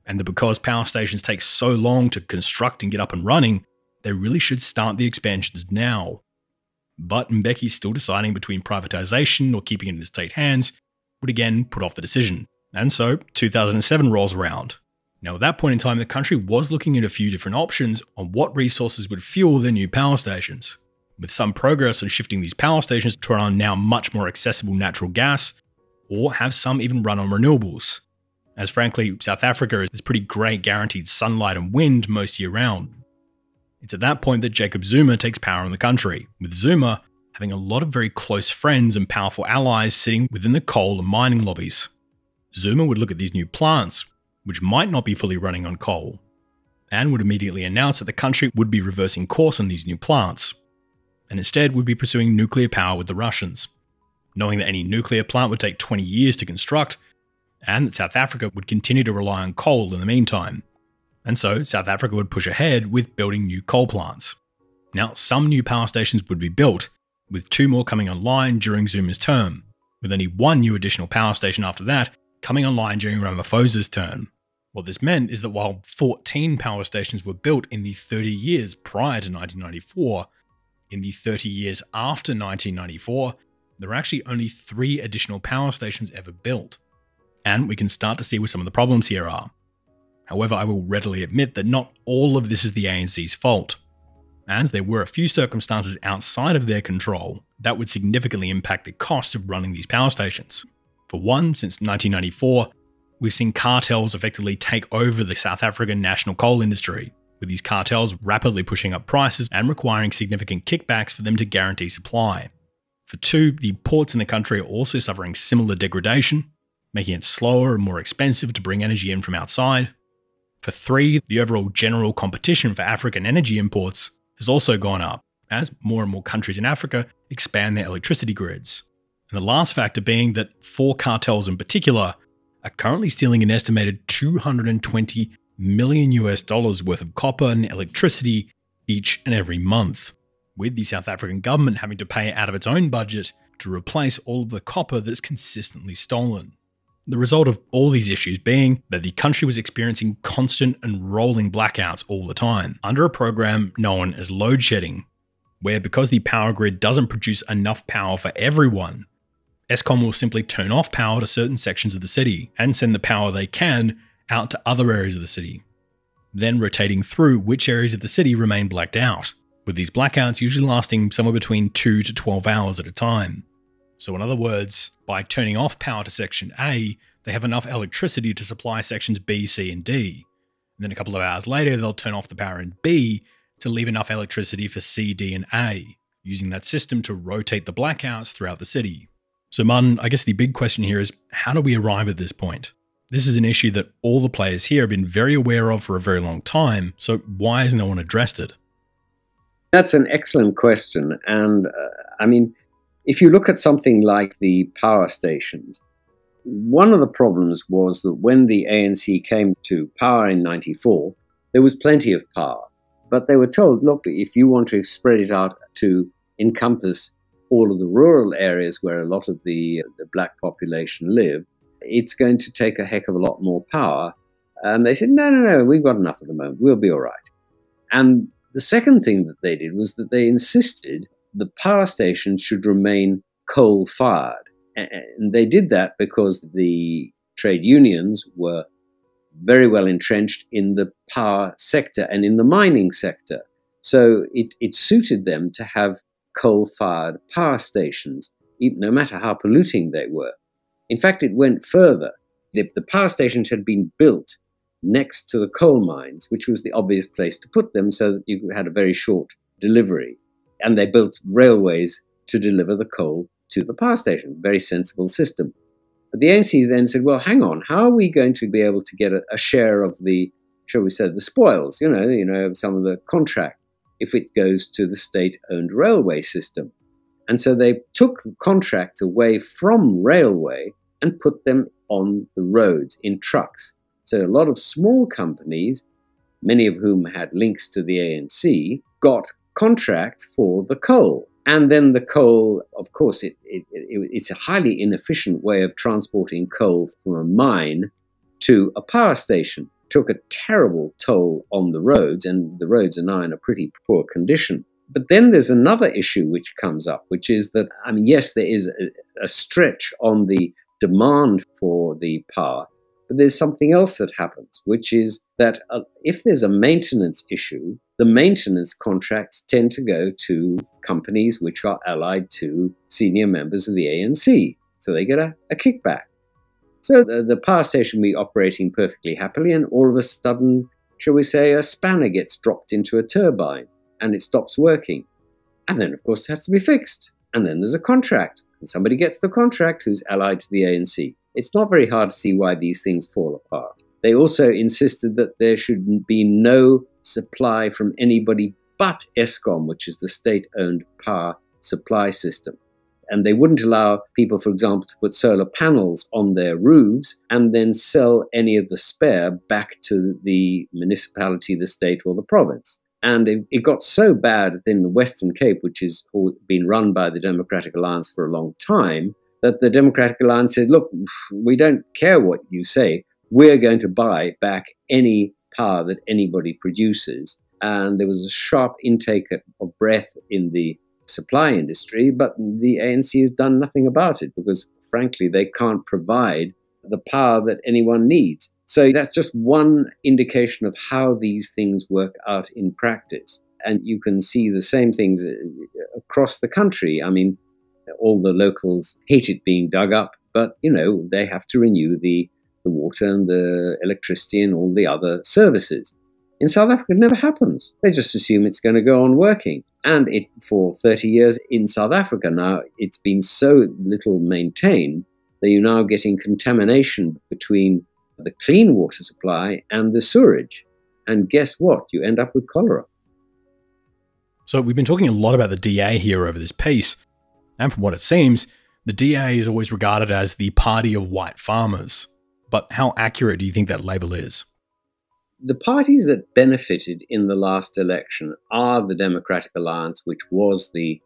And that because power stations take so long to construct and get up and running, they really should start the expansions now. But Mbeki, still deciding between privatization or keeping it in the state hands, would again put off the decision. And so 2007 rolls around. Now at that point in time, the country was looking at a few different options on what resources would fuel their new power stations, with some progress on shifting these power stations to run on now much more accessible natural gas, or have some even run on renewables. As frankly, South Africa is pretty great guaranteed sunlight and wind most year round. It's at that point that Jacob Zuma takes power in the country, with Zuma having a lot of very close friends and powerful allies sitting within the coal and mining lobbies. Zuma would look at these new plants, which might not be fully running on coal, and would immediately announce that the country would be reversing course on these new plants, and instead would be pursuing nuclear power with the Russians, knowing that any nuclear plant would take 20 years to construct, and that South Africa would continue to rely on coal in the meantime. And so South Africa would push ahead with building new coal plants. Now, some new power stations would be built, with 2 more coming online during Zuma's term, with only 1 new additional power station after that coming online during Ramaphosa's term. What this meant is that while 14 power stations were built in the 30 years prior to 1994, in the 30 years after 1994, there were actually only 3 additional power stations ever built. And we can start to see where some of the problems here are. However, I will readily admit that not all of this is the ANC's fault, as there were a few circumstances outside of their control that would significantly impact the cost of running these power stations. For one, since 1994, we've seen cartels effectively take over the South African national coal industry, with these cartels rapidly pushing up prices and requiring significant kickbacks for them to guarantee supply. For 2, the ports in the country are also suffering similar degradation, making it slower and more expensive to bring energy in from outside. For 3, the overall general competition for African energy imports has also gone up, as more and more countries in Africa expand their electricity grids. And the last factor being that 4 cartels in particular are currently stealing an estimated $220 million worth of copper and electricity each and every month, with the South African government having to pay out of its own budget to replace all of the copper that's consistently stolen. The result of all these issues being that the country was experiencing constant and rolling blackouts all the time, under a program known as load shedding, where because the power grid doesn't produce enough power for everyone, Eskom will simply turn off power to certain sections of the city and send the power they can out to other areas of the city, then rotating through which areas of the city remain blacked out, with these blackouts usually lasting somewhere between 2 to 12 hours at a time. So in other words, by turning off power to Section A, they have enough electricity to supply Sections B, C, and D. And then a couple of hours later, they'll turn off the power in B to leave enough electricity for C, D, and A, using that system to rotate the blackouts throughout the city. So Martin, I guess the big question here is, how do we arrive at this point? This is an issue that all the players here have been very aware of for a very long time, so why has no one addressed it? That's an excellent question. And if you look at something like the power stations, one of the problems was that when the ANC came to power in 94, there was plenty of power. But they were told, look, if you want to spread it out to encompass all of the rural areas where a lot of the black population live, it's going to take a heck of a lot more power. And they said, no, we've got enough at the moment. We'll be all right. And the second thing that they did was that they insisted the power station should remain coal-fired. And they did that because the trade unions were very well entrenched in the power sector and in the mining sector. So it suited them to have coal-fired power stations, even, no matter how polluting they were. In fact, it went further. The power stations had been built next to the coal mines, which was the obvious place to put them so that you had a very short delivery. And they built railways to deliver the coal to the power station. Very sensible system. But the ANC then said, well, hang on, how are we going to be able to get a share of the, shall we say, the spoils, of some of the contract if it goes to the state-owned railway system? And so they took the contracts away from railway and put them on the roads in trucks. So a lot of small companies, many of whom had links to the ANC, got contracts for the coal. And then the coal, of course, it's a highly inefficient way of transporting coal from a mine to a power station. Took a terrible toll on the roads, and the roads are now in a pretty poor condition. But then there's another issue which comes up, which is that, yes, there is a stretch on the demand for the power, but there's something else that happens, which is that if there's a maintenance issue, the maintenance contracts tend to go to companies which are allied to senior members of the ANC. So they get a kickback. So the power station will be operating perfectly happily, and all of a sudden, shall we say, a spanner gets dropped into a turbine and it stops working. And then, of course, it has to be fixed. And then there's a contract, and somebody gets the contract who's allied to the ANC. It's not very hard to see why these things fall apart. They also insisted that there should be no supply from anybody but Eskom, which is the state-owned power supply system. And they wouldn't allow people, for example, to put solar panels on their roofs and then sell any of the spare back to the municipality, the state, or the province. And it got so bad in the Western Cape, which has been run by the Democratic Alliance for a long time, that the Democratic Alliance said, look, we don't care what you say. We're going to buy back any power that anybody produces. And there was a sharp intake of breath in the supply industry, but the ANC has done nothing about it because, frankly, they can't provide the power that anyone needs. So that's just one indication of how these things work out in practice. And you can see the same things across the country. All the locals hate it being dug up, but, they have to renew the water and the electricity and all the other services. In South Africa, it never happens. They just assume it's going to go on working. And for 30 years in South Africa now, it's been so little maintained that you're now getting contamination between the clean water supply and the sewerage. And guess what? You end up with cholera. So we've been talking a lot about the DA here over this piece, and from what it seems, the DA is always regarded as the party of white farmers. But how accurate do you think that label is? The parties that benefited in the last election are the Democratic Alliance, which was the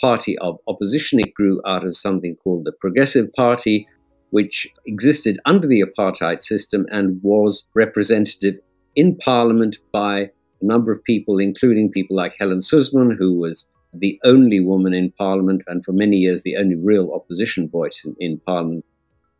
party of opposition. It grew out of something called the Progressive Party, which existed under the apartheid system and was represented in parliament by a number of people, including people like Helen Suzman, who was the only woman in parliament and for many years the only real opposition voice in parliament.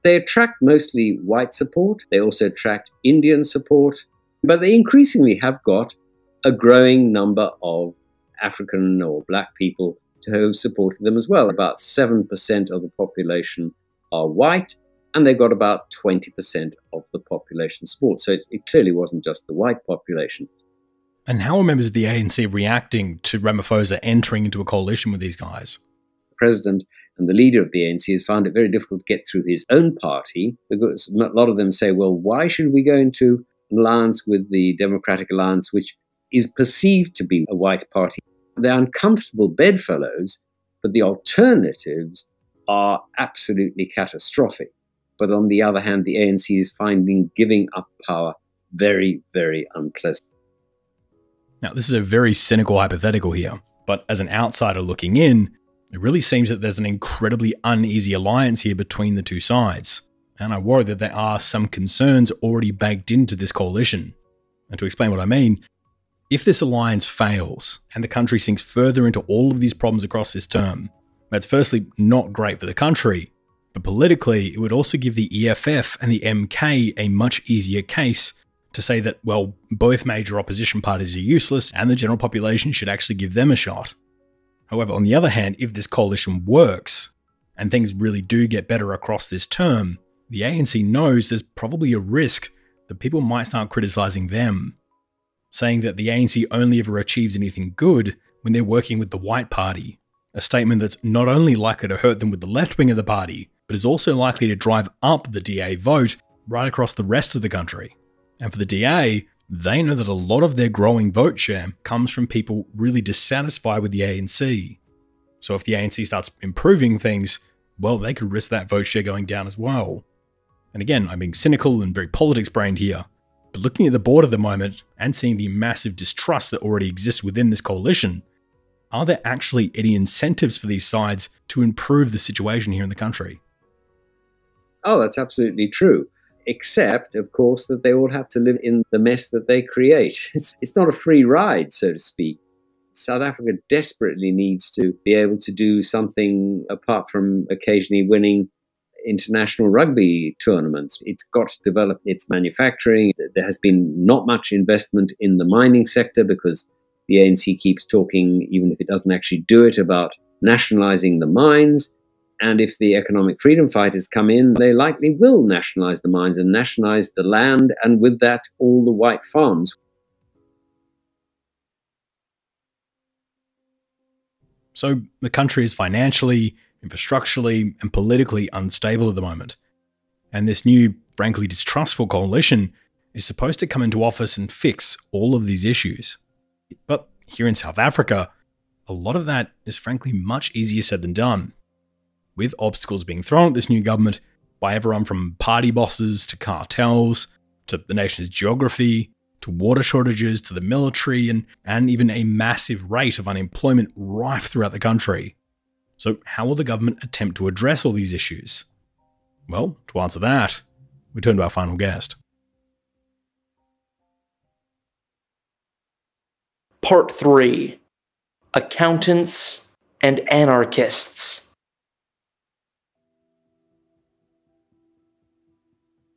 They attract mostly white support. They also attract Indian support. But they increasingly have got a growing number of African or black people who have supported them as well. About 7% of the population are white, and they've got about 20% of the population support. So it clearly wasn't just the white population. And how are members of the ANC reacting to Ramaphosa entering into a coalition with these guys? The president and the leader of the ANC has found it very difficult to get through his own party, because a lot of them say, well, why should we go into an alliance with the Democratic Alliance, which is perceived to be a white party? They're uncomfortable bedfellows, but the alternatives are absolutely catastrophic. But on the other hand, the ANC is finding giving up power very, very unpleasant. Now, this is a very cynical hypothetical here, but as an outsider looking in, it really seems that there's an incredibly uneasy alliance here between the two sides. And I worry that there are some concerns already baked into this coalition. And to explain what I mean, if this alliance fails and the country sinks further into all of these problems across this term, that's firstly not great for the country, but politically it would also give the EFF and the MK a much easier case to say that, well, both major opposition parties are useless and the general population should actually give them a shot. However, on the other hand, if this coalition works and things really do get better across this term, the ANC knows there's probably a risk that people might start criticising them, saying that the ANC only ever achieves anything good when they're working with the white party, a statement that's not only likely to hurt them with the left wing of the party, but is also likely to drive up the DA vote right across the rest of the country. And for the DA, they know that a lot of their growing vote share comes from people really dissatisfied with the ANC. So if the ANC starts improving things, well, they could risk that vote share going down as well. And again, I'm being cynical and very politics-brained here, but looking at the board at the moment and seeing the massive distrust that already exists within this coalition, are there actually any incentives for these sides to improve the situation here in the country? Oh, that's absolutely true. Except, of course, that they all have to live in the mess that they create. It's not a free ride, so to speak. South Africa desperately needs to be able to do something apart from occasionally winning international rugby tournaments. It's got to develop its manufacturing. There has been not much investment in the mining sector because the ANC keeps talking, even if it doesn't actually do it, about nationalizing the mines. And if the economic freedom fighters come in, they likely will nationalize the mines and nationalize the land, and with that, all the white farms. So the country is financially, infrastructurally, and politically unstable at the moment. And this new, frankly distrustful coalition is supposed to come into office and fix all of these issues. But here in South Africa, a lot of that is frankly much easier said than done, with obstacles being thrown at this new government by everyone from party bosses to cartels, to the nation's geography, to water shortages, to the military, and even a massive rate of unemployment rife throughout the country. So how will the government attempt to address all these issues? Well, to answer that, we turn to our final guest. Part 3. Accountants and Anarchists.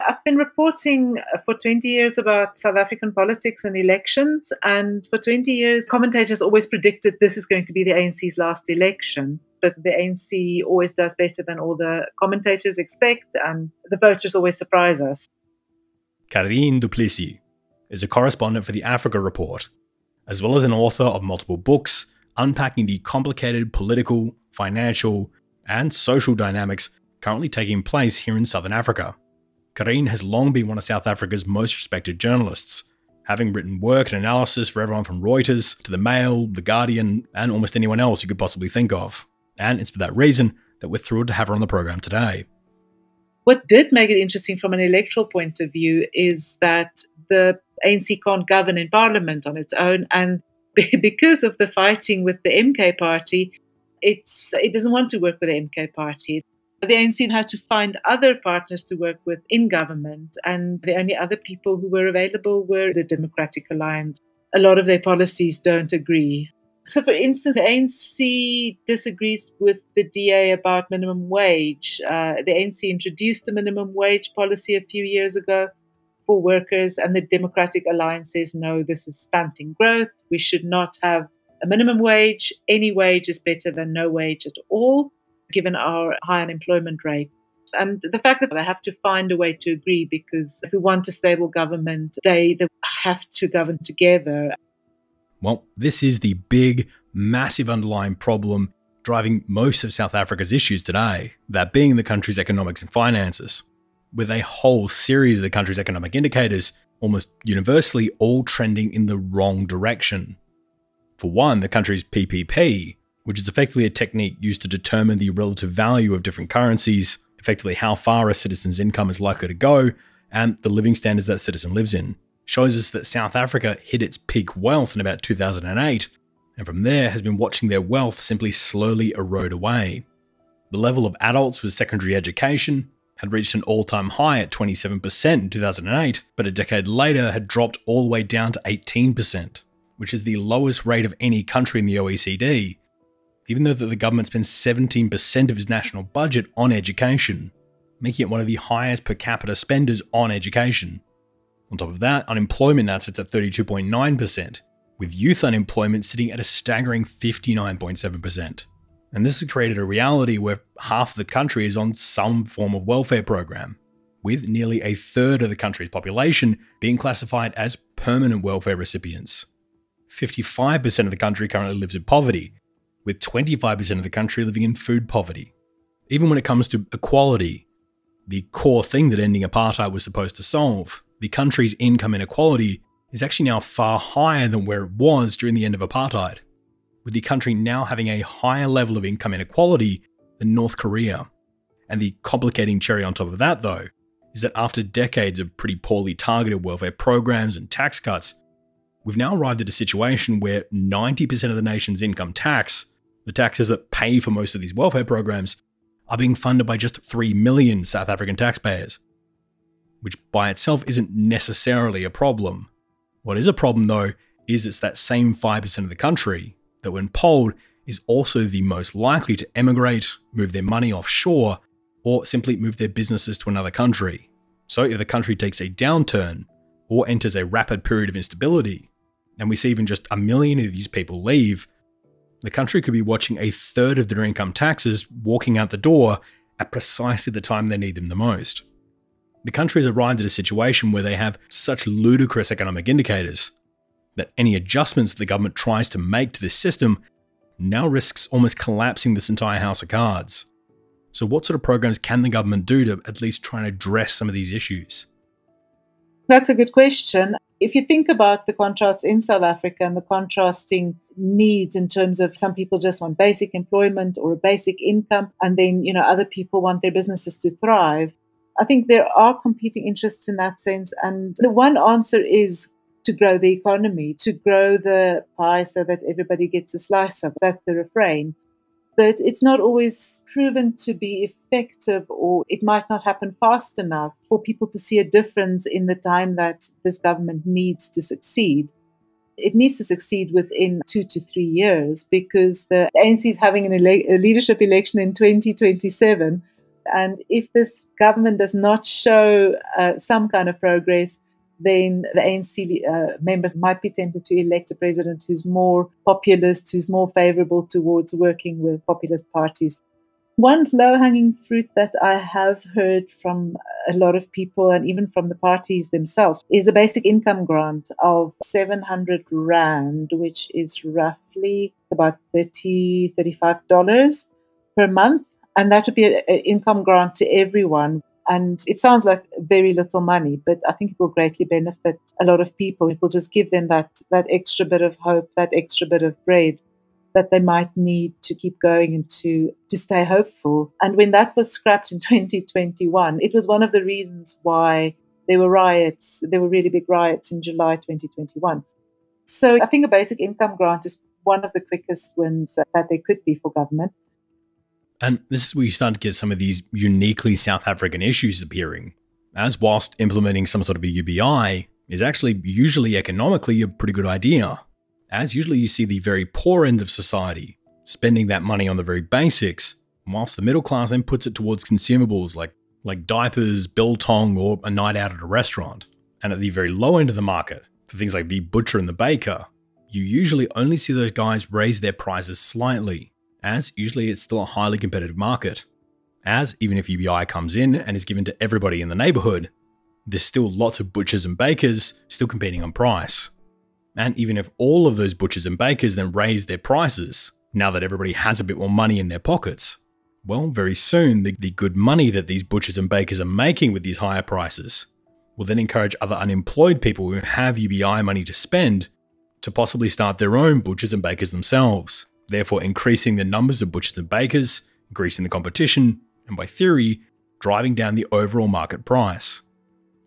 I've been reporting for 20 years about South African politics and elections, and for 20 years, commentators always predicted this is going to be the ANC's last election. But the ANC always does better than all the commentators expect, and the voters always surprise us. Karine du Plessis is a correspondent for the Africa Report, as well as an author of multiple books unpacking the complicated political, financial, and social dynamics currently taking place here in Southern Africa. Karine has long been one of South Africa's most respected journalists, having written work and analysis for everyone from Reuters to the Mail, The Guardian, and almost anyone else you could possibly think of. And it's for that reason that we're thrilled to have her on the program today. What did make it interesting from an electoral point of view is that the ANC can't govern in parliament on its own, and because of the fighting with the MK party, it doesn't want to work with the MK party. The ANC had to find other partners to work with in government, and the only other people who were available were the Democratic Alliance. A lot of their policies don't agree. So, for instance, the ANC disagrees with the DA about minimum wage. The ANC introduced the minimum wage policy a few years ago for workers, and the Democratic Alliance says, no, this is stunting growth. We should not have a minimum wage. Any wage is better than no wage at all, given our high unemployment rate. And the fact that they have to find a way to agree, because if we want a stable government, they have to govern together. Well, this is the big, massive underlying problem driving most of South Africa's issues today, that being the country's economics and finances, with a whole series of the country's economic indicators almost universally all trending in the wrong direction. For one, the country's PPP, which is effectively a technique used to determine the relative value of different currencies, effectively how far a citizen's income is likely to go, and the living standards that citizen lives in, shows us that South Africa hit its peak wealth in about 2008, and from there has been watching their wealth simply slowly erode away. The level of adults with secondary education had reached an all-time high at 27% in 2008, but a decade later had dropped all the way down to 18%, which is the lowest rate of any country in the OECD, even though the government spends 17% of its national budget on education, making it one of the highest per capita spenders on education. On top of that, unemployment now sits at 32.9%, with youth unemployment sitting at a staggering 59.7%. And this has created a reality where half the country is on some form of welfare program, with nearly a third of the country's population being classified as permanent welfare recipients. 55% of the country currently lives in poverty, with 25% of the country living in food poverty. Even when it comes to equality, the core thing that ending apartheid was supposed to solve, the country's income inequality is actually now far higher than where it was during the end of apartheid, with the country now having a higher level of income inequality than North Korea. And the complicating cherry on top of that, though, is that after decades of pretty poorly targeted welfare programs and tax cuts, we've now arrived at a situation where 90% of the nation's income tax, the taxes that pay for most of these welfare programs, are being funded by just 3 million South African taxpayers, which by itself isn't necessarily a problem. What is a problem, though, is it's that same 5% of the country that, when polled, is also the most likely to emigrate, move their money offshore, or simply move their businesses to another country. So if the country takes a downturn or enters a rapid period of instability, and we see even just 1 million of these people leave, the country could be watching a third of their income taxes walking out the door at precisely the time they need them the most. The country has arrived at a situation where they have such ludicrous economic indicators that any adjustments the government tries to make to this system now risks almost collapsing this entire house of cards. So what sort of programs can the government do to at least try and address some of these issues? That's a good question. If you think about the contrast in South Africa and the contrasting needs in terms of some people just want basic employment or a basic income, and then, other people want their businesses to thrive, I think there are competing interests in that sense. And the one answer is to grow the economy, to grow the pie so that everybody gets a slice of it. That's the refrain. But it's not always proven to be effective, or it might not happen fast enough for people to see a difference in the time that this government needs to succeed. It needs to succeed within 2 to 3 years, because the ANC is having a leadership election in 2027. And if this government does not show some kind of progress, then the ANC members might be tempted to elect a president who's more populist, who's more favorable towards working with populist parties. One low-hanging fruit that I have heard from a lot of people, and even from the parties themselves, is a basic income grant of 700 Rand, which is roughly about $35 per month. And that would be an income grant to everyone. And it sounds like very little money, but I think it will greatly benefit a lot of people. It will just give them that extra bit of hope, that extra bit of bread that they might need to keep going and to stay hopeful. And when that was scrapped in 2021, it was one of the reasons why there were riots. There were really big riots in July 2021. So I think a basic income grant is one of the quickest wins that there could be for government. And this is where you start to get some of these uniquely South African issues appearing, as whilst implementing some sort of a UBI is actually usually economically a pretty good idea, as usually you see the very poor end of society spending that money on the very basics, whilst the middle class then puts it towards consumables like diapers, biltong, or a night out at a restaurant. And at the very low end of the market, for things like the butcher and the baker, you usually only see those guys raise their prices slightly, as usually it's still a highly competitive market. As even if UBI comes in and is given to everybody in the neighborhood, there's still lots of butchers and bakers still competing on price. And even if all of those butchers and bakers then raise their prices, now that everybody has a bit more money in their pockets, well, very soon the good money that these butchers and bakers are making with these higher prices will then encourage other unemployed people who have UBI money to spend to possibly start their own butchers and bakers themselves, therefore increasing the numbers of butchers and bakers, increasing the competition, and by theory, driving down the overall market price.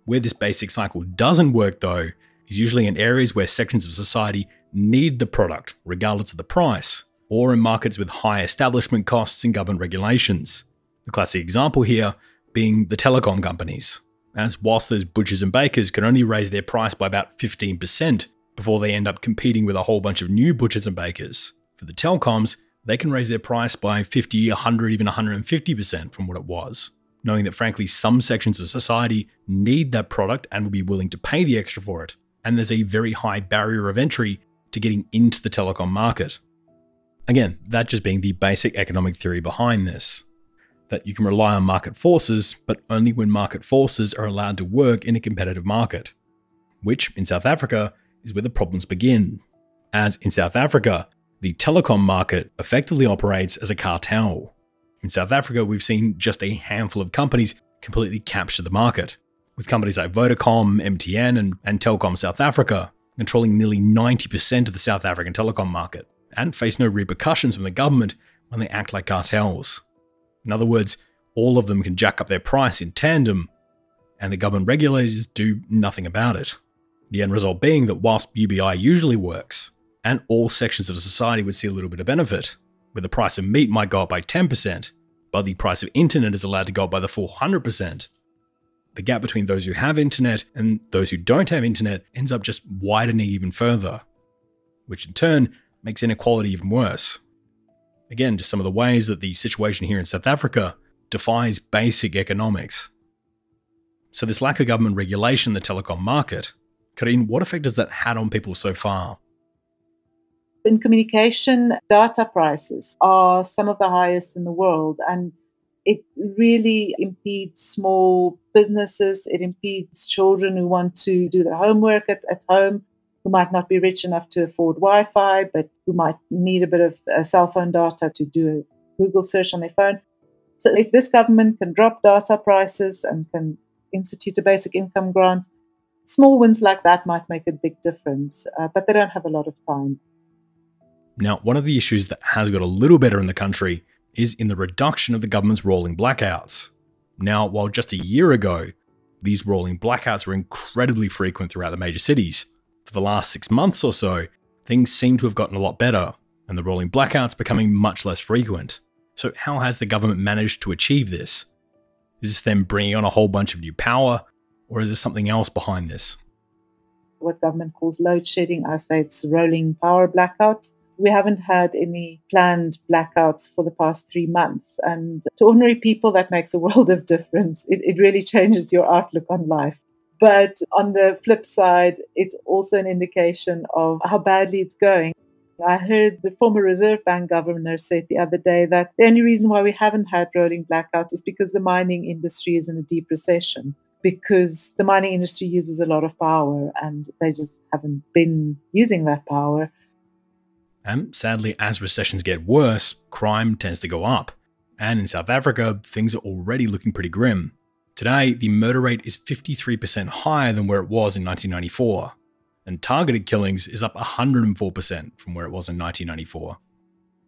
Where this basic cycle doesn't work though, is usually in areas where sections of society need the product regardless of the price, or in markets with high establishment costs and government regulations. The classic example here being the telecom companies, as whilst those butchers and bakers can only raise their price by about 15% before they end up competing with a whole bunch of new butchers and bakers. For the telecoms, they can raise their price by 50, 100, even 150% from what it was, knowing that frankly some sections of society need that product and will be willing to pay the extra for it, and there's a very high barrier of entry to getting into the telecom market. Again, that just being the basic economic theory behind this, that you can rely on market forces, but only when market forces are allowed to work in a competitive market, which in South Africa is where the problems begin. As in South Africa, the telecom market effectively operates as a cartel. In South Africa, we've seen just a handful of companies completely capture the market, with companies like Vodacom, MTN, and Telkom South Africa controlling nearly 90% of the South African telecom market, and face no repercussions from the government when they act like cartels. In other words, all of them can jack up their price in tandem, and the government regulators do nothing about it. The end result being that whilst UBI usually works, and all sections of society would see a little bit of benefit, where the price of meat might go up by 10%, but the price of internet is allowed to go up by the full 100%. The gap between those who have internet and those who don't have internet ends up just widening even further, which in turn makes inequality even worse. Again, just some of the ways that the situation here in South Africa defies basic economics. So this lack of government regulation in the telecom market, Karine, what effect has that had on people so far? In communication, data prices are some of the highest in the world, and it really impedes small businesses. It impedes children who want to do their homework at home, who might not be rich enough to afford Wi-Fi, but who might need a bit of cell phone data to do a Google search on their phone. So if this government can drop data prices and can institute a basic income grant, small wins like that might make a big difference, but they don't have a lot of time. Now, one of the issues that has got a little better in the country is in the reduction of the government's rolling blackouts. Now, while just a year ago, these rolling blackouts were incredibly frequent throughout the major cities, for the last 6 months or so, things seem to have gotten a lot better, and the rolling blackouts becoming much less frequent. So how has the government managed to achieve this? Is this them bringing on a whole bunch of new power, or is there something else behind this? What government calls load shedding, I say it's rolling power blackouts. We haven't had any planned blackouts for the past 3 months. And to ordinary people, that makes a world of difference. It really changes your outlook on life. But on the flip side, it's also an indication of how badly it's going. I heard the former Reserve Bank governor say the other day that the only reason why we haven't had rolling blackouts is because the mining industry is in a deep recession, because the mining industry uses a lot of power and they just haven't been using that power. And sadly, as recessions get worse, crime tends to go up. And in South Africa, things are already looking pretty grim. Today, the murder rate is 53% higher than where it was in 1994, and targeted killings is up 104% from where it was in 1994.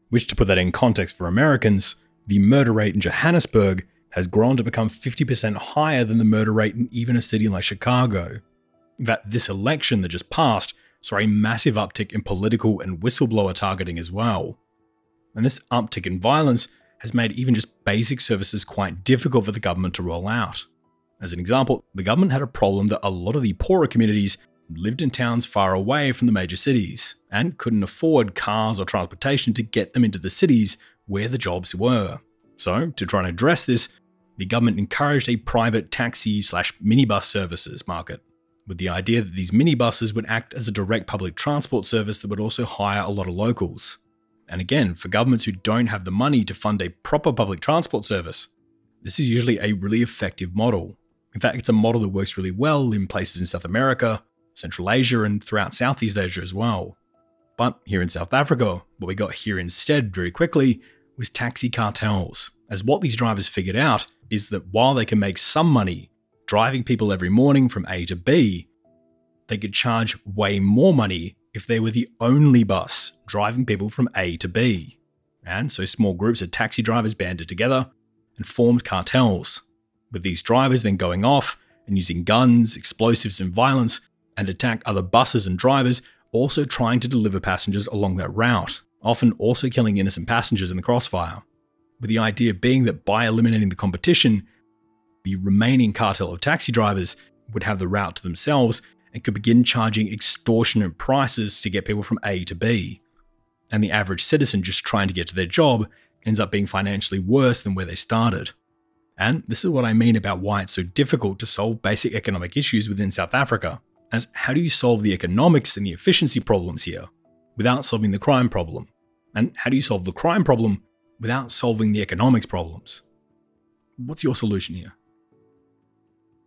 Which, to put that in context for Americans, the murder rate in Johannesburg has grown to become 50% higher than the murder rate in even a city like Chicago. In fact, this election that just passed saw a massive uptick in political and whistleblower targeting as well. And this uptick in violence has made even just basic services quite difficult for the government to roll out. As an example, the government had a problem that a lot of the poorer communities lived in towns far away from the major cities and couldn't afford cars or transportation to get them into the cities where the jobs were. So, to try and address this, the government encouraged a private taxi/minibus services market, with the idea that these minibuses would act as a direct public transport service that would also hire a lot of locals. And again, for governments who don't have the money to fund a proper public transport service, this is usually a really effective model. In fact, it's a model that works really well in places in South America, Central Asia, and throughout Southeast Asia as well. But here in South Africa, what we got here instead very quickly was taxi cartels, as what these drivers figured out is that while they can make some money driving people every morning from A to B, they could charge way more money if they were the only bus driving people from A to B. And so small groups of taxi drivers banded together and formed cartels, with these drivers then going off and using guns, explosives, and violence and attack other buses and drivers also trying to deliver passengers along that route, often also killing innocent passengers in the crossfire, with the idea being that by eliminating the competition, the remaining cartel of taxi drivers would have the route to themselves and could begin charging extortionate prices to get people from A to B. And the average citizen just trying to get to their job ends up being financially worse than where they started. And this is what I mean about why it's so difficult to solve basic economic issues within South Africa, as how do you solve the economics and the efficiency problems here without solving the crime problem? And how do you solve the crime problem without solving the economics problems? What's your solution here?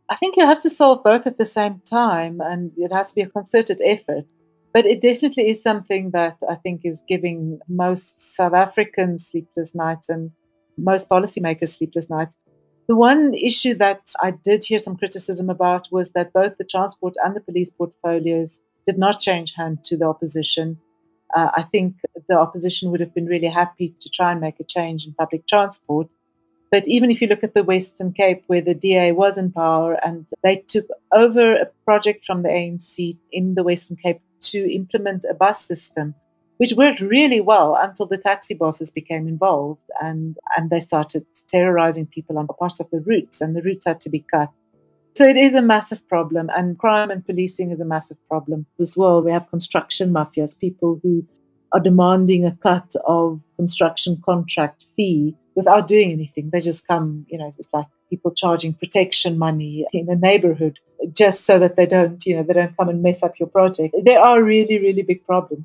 I think you have to solve both at the same time, and it has to be a concerted effort. But it definitely is something that I think is giving most South Africans sleepless nights and most policymakers sleepless nights. The one issue that I did hear some criticism about was that both the transport and the police portfolios did not change hand to the opposition. I think the opposition would have been really happy to try and make a change in public transport. But even if you look at the Western Cape, where the DA was in power and they took over a project from the ANC in the Western Cape to implement a bus system, which worked really well until the taxi bosses became involved and they started terrorizing people on parts of the routes, and the routes had to be cut. So it is a massive problem, and crime and policing is a massive problem as well. We have construction mafias, people who are demanding a cut of construction contract fee without doing anything. They just come, it's like people charging protection money in a neighborhood just so that they don't come and mess up your project. There are really, really big problems.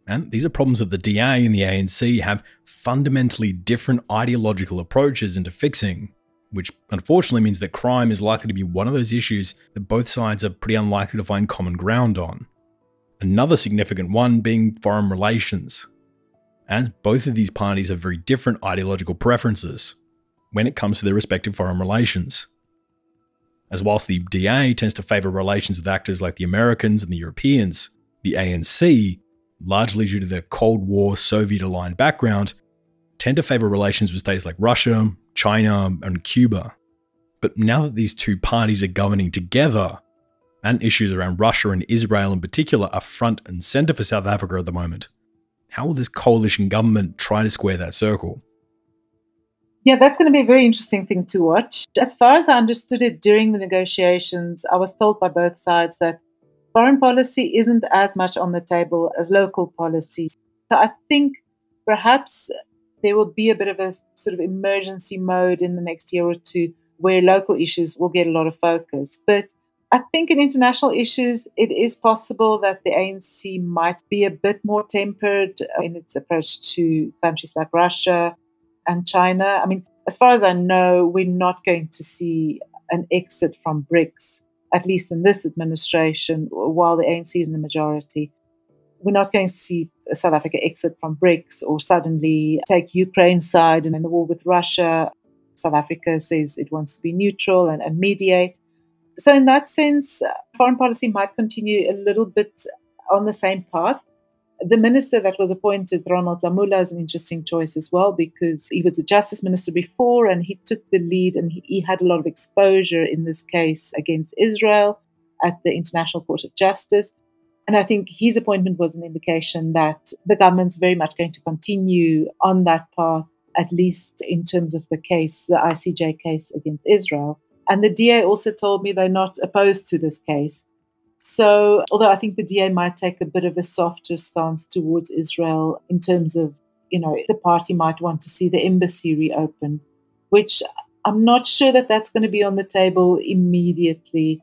And these are problems that the DA and the ANC have fundamentally different ideological approaches into fixing, which unfortunately means that crime is likely to be one of those issues that both sides are pretty unlikely to find common ground on. Another significant one being foreign relations. And both of these parties have very different ideological preferences when it comes to their respective foreign relations. As whilst the DA tends to favour relations with actors like the Americans and the Europeans, the ANC, largely due to their Cold War Soviet-aligned background, tend to favour relations with states like Russia, China, and Cuba. But now that these two parties are governing together, and issues around Russia and Israel in particular are front and centre for South Africa at the moment, how will this coalition government try to square that circle? Yeah, that's going to be a very interesting thing to watch. As far as I understood it during the negotiations, I was told by both sides that foreign policy isn't as much on the table as local policy. So I think perhaps there will be a bit of a sort of emergency mode in the next year or two where local issues will get a lot of focus. But I think in international issues, it is possible that the ANC might be a bit more tempered in its approach to countries like Russia and China. I mean, as far as I know, we're not going to see an exit from BRICS, at least in this administration, while the ANC is in the majority. We're not going to see South Africa exit from BRICS or suddenly take Ukraine's side in the war with Russia. South Africa says it wants to be neutral and mediate. So in that sense, foreign policy might continue a little bit on the same path. The minister that was appointed, Ronald Lamula, is an interesting choice as well because he was a justice minister before and he took the lead and he had a lot of exposure in this case against Israel at the International Court of Justice. And I think his appointment was an indication that the government's very much going to continue on that path, at least in terms of the case, the ICJ case against Israel. And the DA also told me they're not opposed to this case. So, although I think the DA might take a bit of a softer stance towards Israel in terms of, the party might want to see the embassy reopened, which I'm not sure that that's going to be on the table immediately.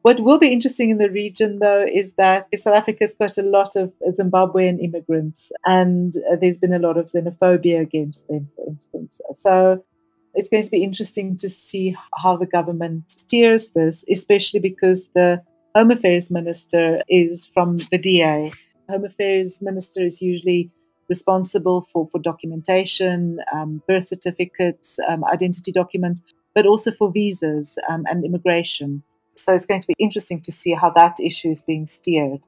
What will be interesting in the region, though, is that South Africa's got a lot of Zimbabwean immigrants, and there's been a lot of xenophobia against them, for instance. So it's going to be interesting to see how the government steers this, especially because the Home Affairs Minister is from the DA. Home Affairs Minister is usually responsible for documentation, birth certificates, identity documents, but also for visas and immigration. So it's going to be interesting to see how that issue is being steered.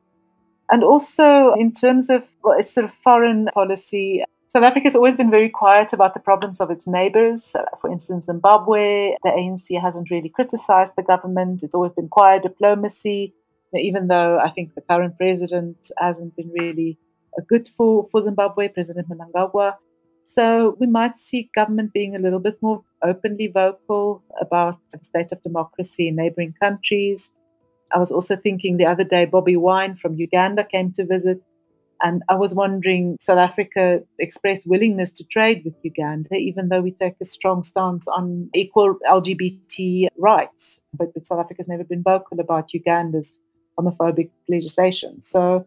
And also in terms of sort of foreign policy, South Africa has always been very quiet about the problems of its neighbours. For instance, Zimbabwe, the ANC hasn't really criticised the government. It's always been quiet diplomacy, even though I think the current president hasn't been really good for Zimbabwe, President Mnangagwa. So we might see government being a little bit more openly vocal about the state of democracy in neighbouring countries. I was also thinking the other day, Bobby Wine from Uganda came to visit. And I was wondering, South Africa expressed willingness to trade with Uganda, even though we take a strong stance on equal LGBT rights. But South Africa's never been vocal about Uganda's homophobic legislation. So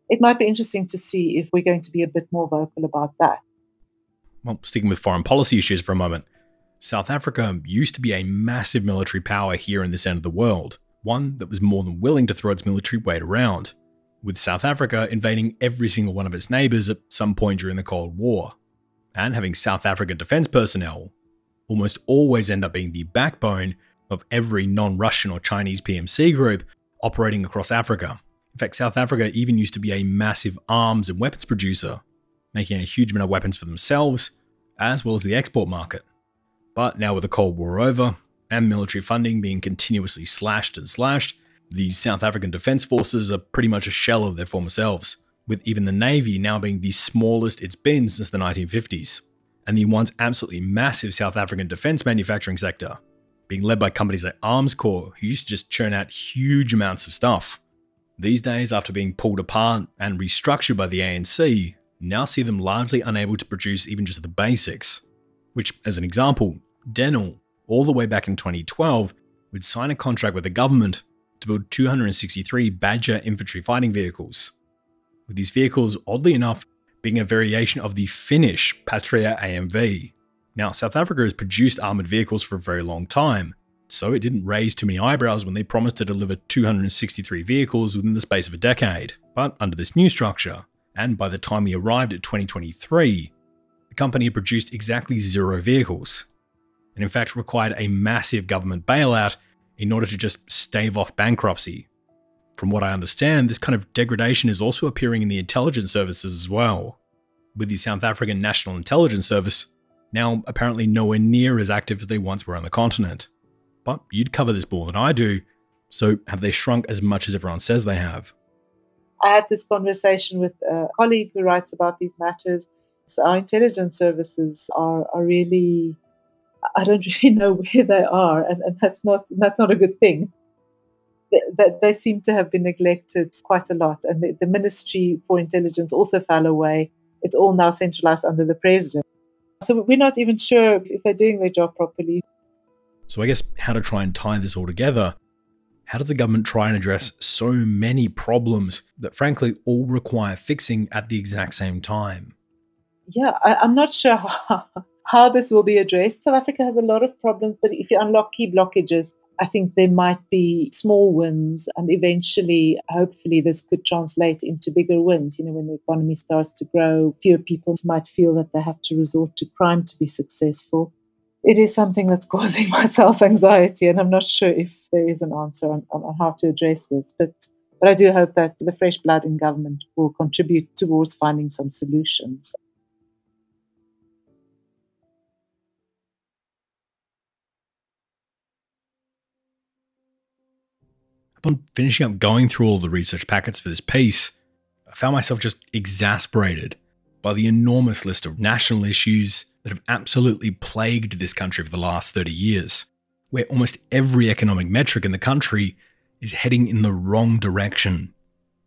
it might be interesting to see if we're going to be a bit more vocal about that. Well, sticking with foreign policy issues for a moment, South Africa used to be a massive military power here in this end of the world, one that was more than willing to throw its military weight around, with South Africa invading every single one of its neighbours at some point during the Cold War, and having South African defence personnel almost always end up being the backbone of every non-Russian or Chinese PMC group operating across Africa. In fact, South Africa even used to be a massive arms and weapons producer, making a huge amount of weapons for themselves, as well as the export market. But now with the Cold War over, and military funding being continuously slashed, the South African Defence Forces are pretty much a shell of their former selves, with even the Navy now being the smallest it's been since the 1950s, and the once absolutely massive South African defence manufacturing sector being led by companies like Armscor, who used to just churn out huge amounts of stuff. These days, after being pulled apart and restructured by the ANC, now see them largely unable to produce even just the basics, which, as an example, Denel, all the way back in 2012, would sign a contract with the government to build 263 Badger infantry fighting vehicles, with these vehicles, oddly enough, being a variation of the Finnish Patria AMV. Now, South Africa has produced armoured vehicles for a very long time, so it didn't raise too many eyebrows when they promised to deliver 263 vehicles within the space of a decade. But under this new structure, and by the time we arrived at 2023, the company had produced exactly 0 vehicles, and in fact required a massive government bailout in order to just stave off bankruptcy. From what I understand, this kind of degradation is also appearing in the intelligence services as well, with the South African National Intelligence Service now apparently nowhere near as active as they once were on the continent. But you'd cover this more than I do, so have they shrunk as much as everyone says they have? I had this conversation with a colleague who writes about these matters. So our intelligence services are really, I don't really know where they are, and that's not a good thing. They seem to have been neglected quite a lot, and the Ministry for Intelligence also fell away. It's all now centralized under the president. So we're not even sure if they're doing their job properly. So I guess how to try and tie this all together. How does the government try and address so many problems that frankly all require fixing at the exact same time? Yeah, I'm not sure how this will be addressed. South Africa has a lot of problems, but if you unlock key blockages, I think there might be small wins, and eventually, hopefully, this could translate into bigger wins. When the economy starts to grow, fewer people might feel that they have to resort to crime to be successful. it is something that's causing myself anxiety, and I'm not sure if there is an answer on how to address this. But I do hope that the fresh blood in government will contribute towards finding some solutions. Upon finishing up going through all the research packets for this piece, I found myself just exasperated by the enormous list of national issues that have absolutely plagued this country for the last 30 years, where almost every economic metric in the country is heading in the wrong direction.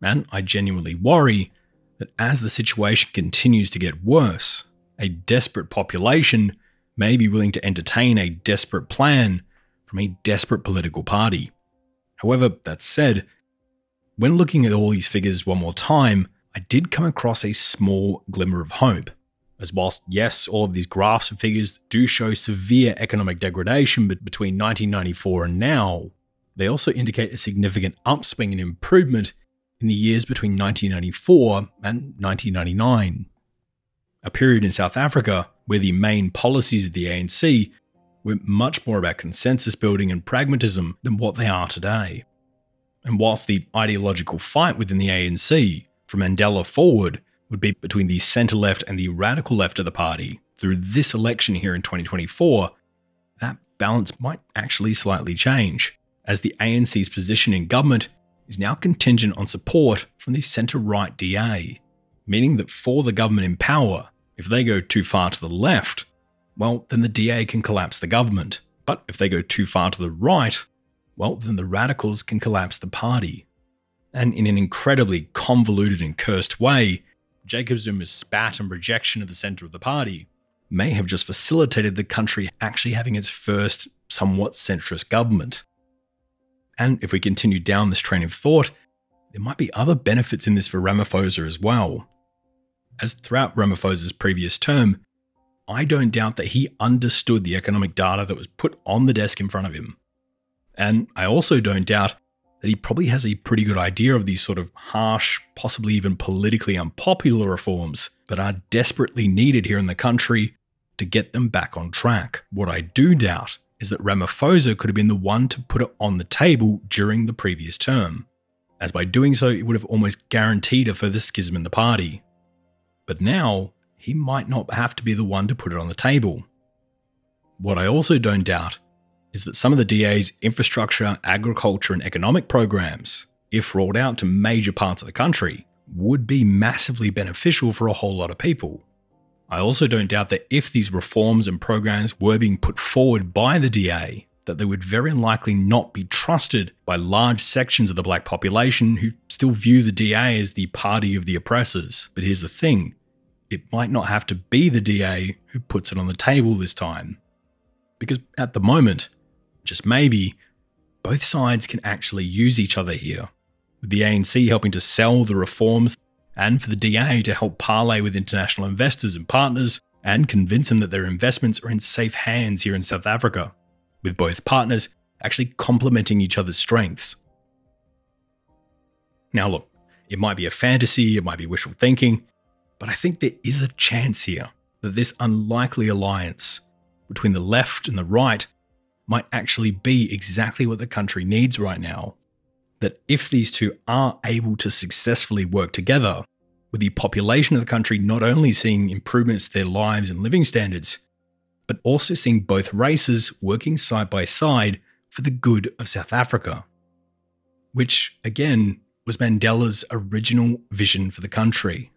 And I genuinely worry that as the situation continues to get worse, a desperate population may be willing to entertain a desperate plan from a desperate political party. However, that said, when looking at all these figures one more time, I did come across a small glimmer of hope. As whilst, yes, all of these graphs and figures do show severe economic degradation between 1994 and now, they also indicate a significant upswing and improvement in the years between 1994 and 1999. A period in South Africa where the main policies of the ANC were much more about consensus building and pragmatism than what they are today. And whilst the ideological fight within the ANC from Mandela forward would be between the centre-left and the radical left of the party, through this election here in 2024, that balance might actually slightly change, as the ANC's position in government is now contingent on support from the centre-right DA, meaning that for the government in power, if they go too far to the left, well, then the DA can collapse the government. But if they go too far to the right, well, then the radicals can collapse the party. And in an incredibly convoluted and cursed way, Jacob Zuma's spat and rejection of the centre of the party may have just facilitated the country actually having its first somewhat centrist government. And if we continue down this train of thought, there might be other benefits in this for Ramaphosa as well. As throughout Ramaphosa's previous term, I don't doubt that he understood the economic data that was put on the desk in front of him. And I also don't doubt that he probably has a pretty good idea of these sort of harsh, possibly even politically unpopular reforms that are desperately needed here in the country to get them back on track. What I do doubt is that Ramaphosa could have been the one to put it on the table during the previous term, as by doing so it would have almost guaranteed a further schism in the party. But now, he might not have to be the one to put it on the table. What I also don't doubt is that some of the DA's infrastructure, agriculture and economic programs, if rolled out to major parts of the country, would be massively beneficial for a whole lot of people. I also don't doubt that if these reforms and programs were being put forward by the DA, that they would very likely not be trusted by large sections of the black population who still view the DA as the party of the oppressors. But here's the thing, it might not have to be the DA who puts it on the table this time. Because at the moment, just maybe, both sides can actually use each other here, with the ANC helping to sell the reforms and for the DA to help parlay with international investors and partners and convince them that their investments are in safe hands here in South Africa, with both partners actually complementing each other's strengths. Now look, it might be a fantasy, it might be wishful thinking, but I think there is a chance here that this unlikely alliance between the left and the right might actually be exactly what the country needs right now. That if these two are able to successfully work together, with the population of the country not only seeing improvements to their lives and living standards, but also seeing both races working side by side for the good of South Africa. Which, again, was Mandela's original vision for the country.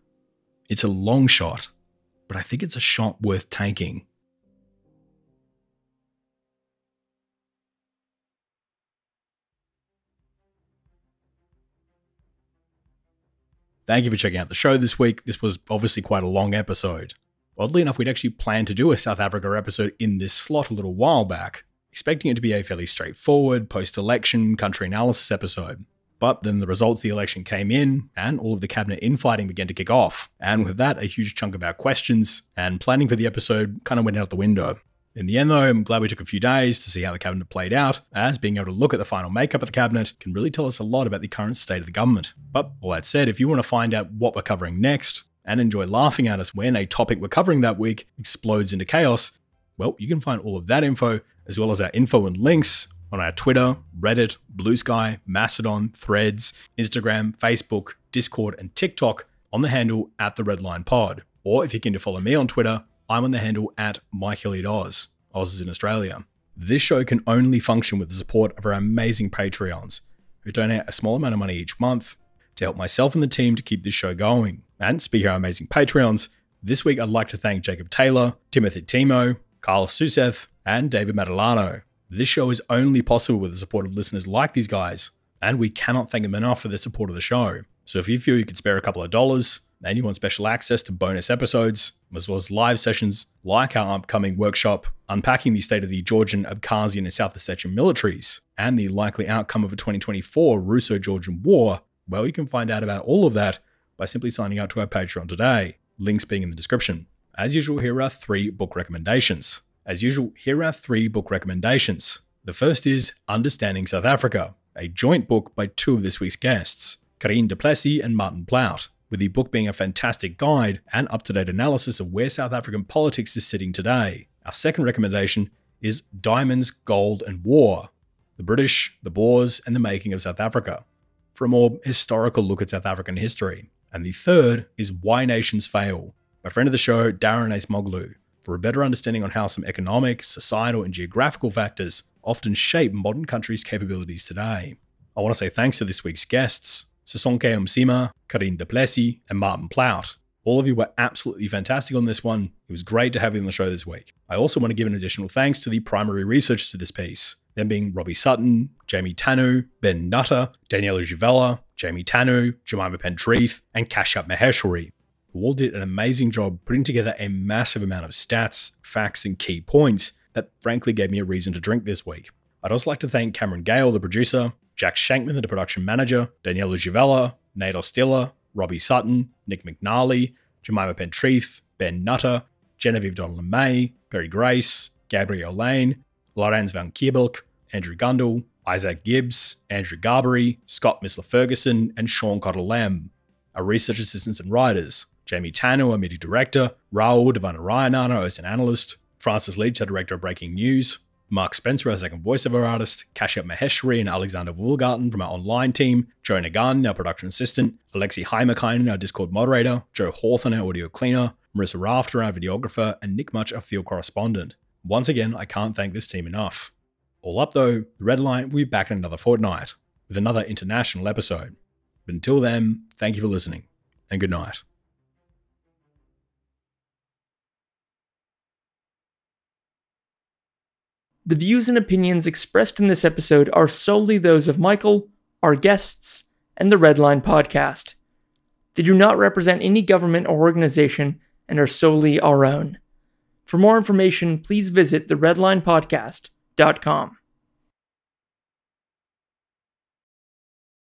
It's a long shot, but I think it's a shot worth taking. Thank you for checking out the show this week. This was obviously quite a long episode. Oddly enough, we'd actually planned to do a South Africa episode in this slot a little while back, expecting it to be a fairly straightforward post-election country analysis episode. But then the results of the election came in, and all of the cabinet infighting began to kick off. And with that, a huge chunk of our questions and planning for the episode kind of went out the window. In the end though, I'm glad we took a few days to see how the cabinet played out, as being able to look at the final makeup of the cabinet can really tell us a lot about the current state of the government. But all that said, if you want to find out what we're covering next, and enjoy laughing at us when a topic we're covering that week explodes into chaos, Well, you can find all of that info, as well as our info and links, on our Twitter, Reddit, Blue Sky, Mastodon, Threads, Instagram, Facebook, Discord, and TikTok on the handle @TheRedLinePod. Or if you're keen to follow me on Twitter, I'm on the handle @MikeHilliottOz. Oz is in Australia. This show can only function with the support of our amazing Patreons, who donate a small amount of money each month to help myself and the team to keep this show going. And speaking of our amazing Patreons, this week I'd like to thank Jacob Taylor, Timothy Timo, Carl Suseth, and David Matalano. This show is only possible with the support of listeners like these guys, and we cannot thank them enough for their support of the show. So if you feel you could spare a couple of dollars, and you want special access to bonus episodes, as well as live sessions like our upcoming workshop unpacking the state of the Georgian, Abkhazian, and South Ossetian militaries, and the likely outcome of a 2024 Russo-Georgian war, well, you can find out about all of that by simply signing up to our Patreon today, links being in the description. As usual, here are 3 book recommendations. The first is Understanding South Africa, a joint book by 2 of this week's guests, Karine du Plessis and Martin Plaut, with the book being a fantastic guide and up-to-date analysis of where South African politics is sitting today. Our second recommendation is Diamonds, Gold and War, The British, the Boers and the Making of South Africa, for a more historical look at South African history. And the third is Why Nations Fail, by friend of the show, Darren Acemoglu, for a better understanding on how some economic, societal, and geographical factors often shape modern countries' capabilities today. I want to say thanks to this week's guests, Sisonke Umsima, Karine du Plessis, and Martin Plaut. All of you were absolutely fantastic on this one. It was great to have you on the show this week. I also want to give an additional thanks to the primary researchers for this piece, them being Robbie Sutton, Jamie Tanu, Ben Nutter, Daniela Juvella, Jamie Tanu, Jemima Pentreath, and Kashyap Maheshwari, who all did an amazing job putting together a massive amount of stats, facts, and key points that frankly gave me a reason to drink this week. I'd also like to thank Cameron Gale, the producer, Jack Shankman, the production manager, Daniela Juvella, Nate Ostiller, Robbie Sutton, Nick McNally, Jemima Pentreath, Ben Nutter, Genevieve Donlan-May, Perry Grace, Gabrielle Lane, Lorenz van Kierbelk, Andrew Gundel, Isaac Gibbs, Andrew Garbery, Scott Missler-Ferguson, and Sean Cottle-Lamb. Our research assistants and writers, Jamie Tanu, our media director, Raul Devanarayanana, host and analyst, Francis Leach, our director of breaking news, Mark Spencer, our second voiceover artist, Kashyap Maheshwari and Alexander Woolgarten from our online team, Joe Nagan, our production assistant, Alexi Heimakainen, our Discord moderator, Joe Hawthorne, our audio cleaner, Marissa Rafter, our videographer, and Nick Much, our field correspondent. Once again, I can't thank this team enough. All up though, the Red Line will be back in another fortnight with another international episode. But until then, thank you for listening, and good night. The views and opinions expressed in this episode are solely those of Michael, our guests, and the Red Line podcast. They do not represent any government or organization and are solely our own. For more information, please visit theredlinepodcast.com.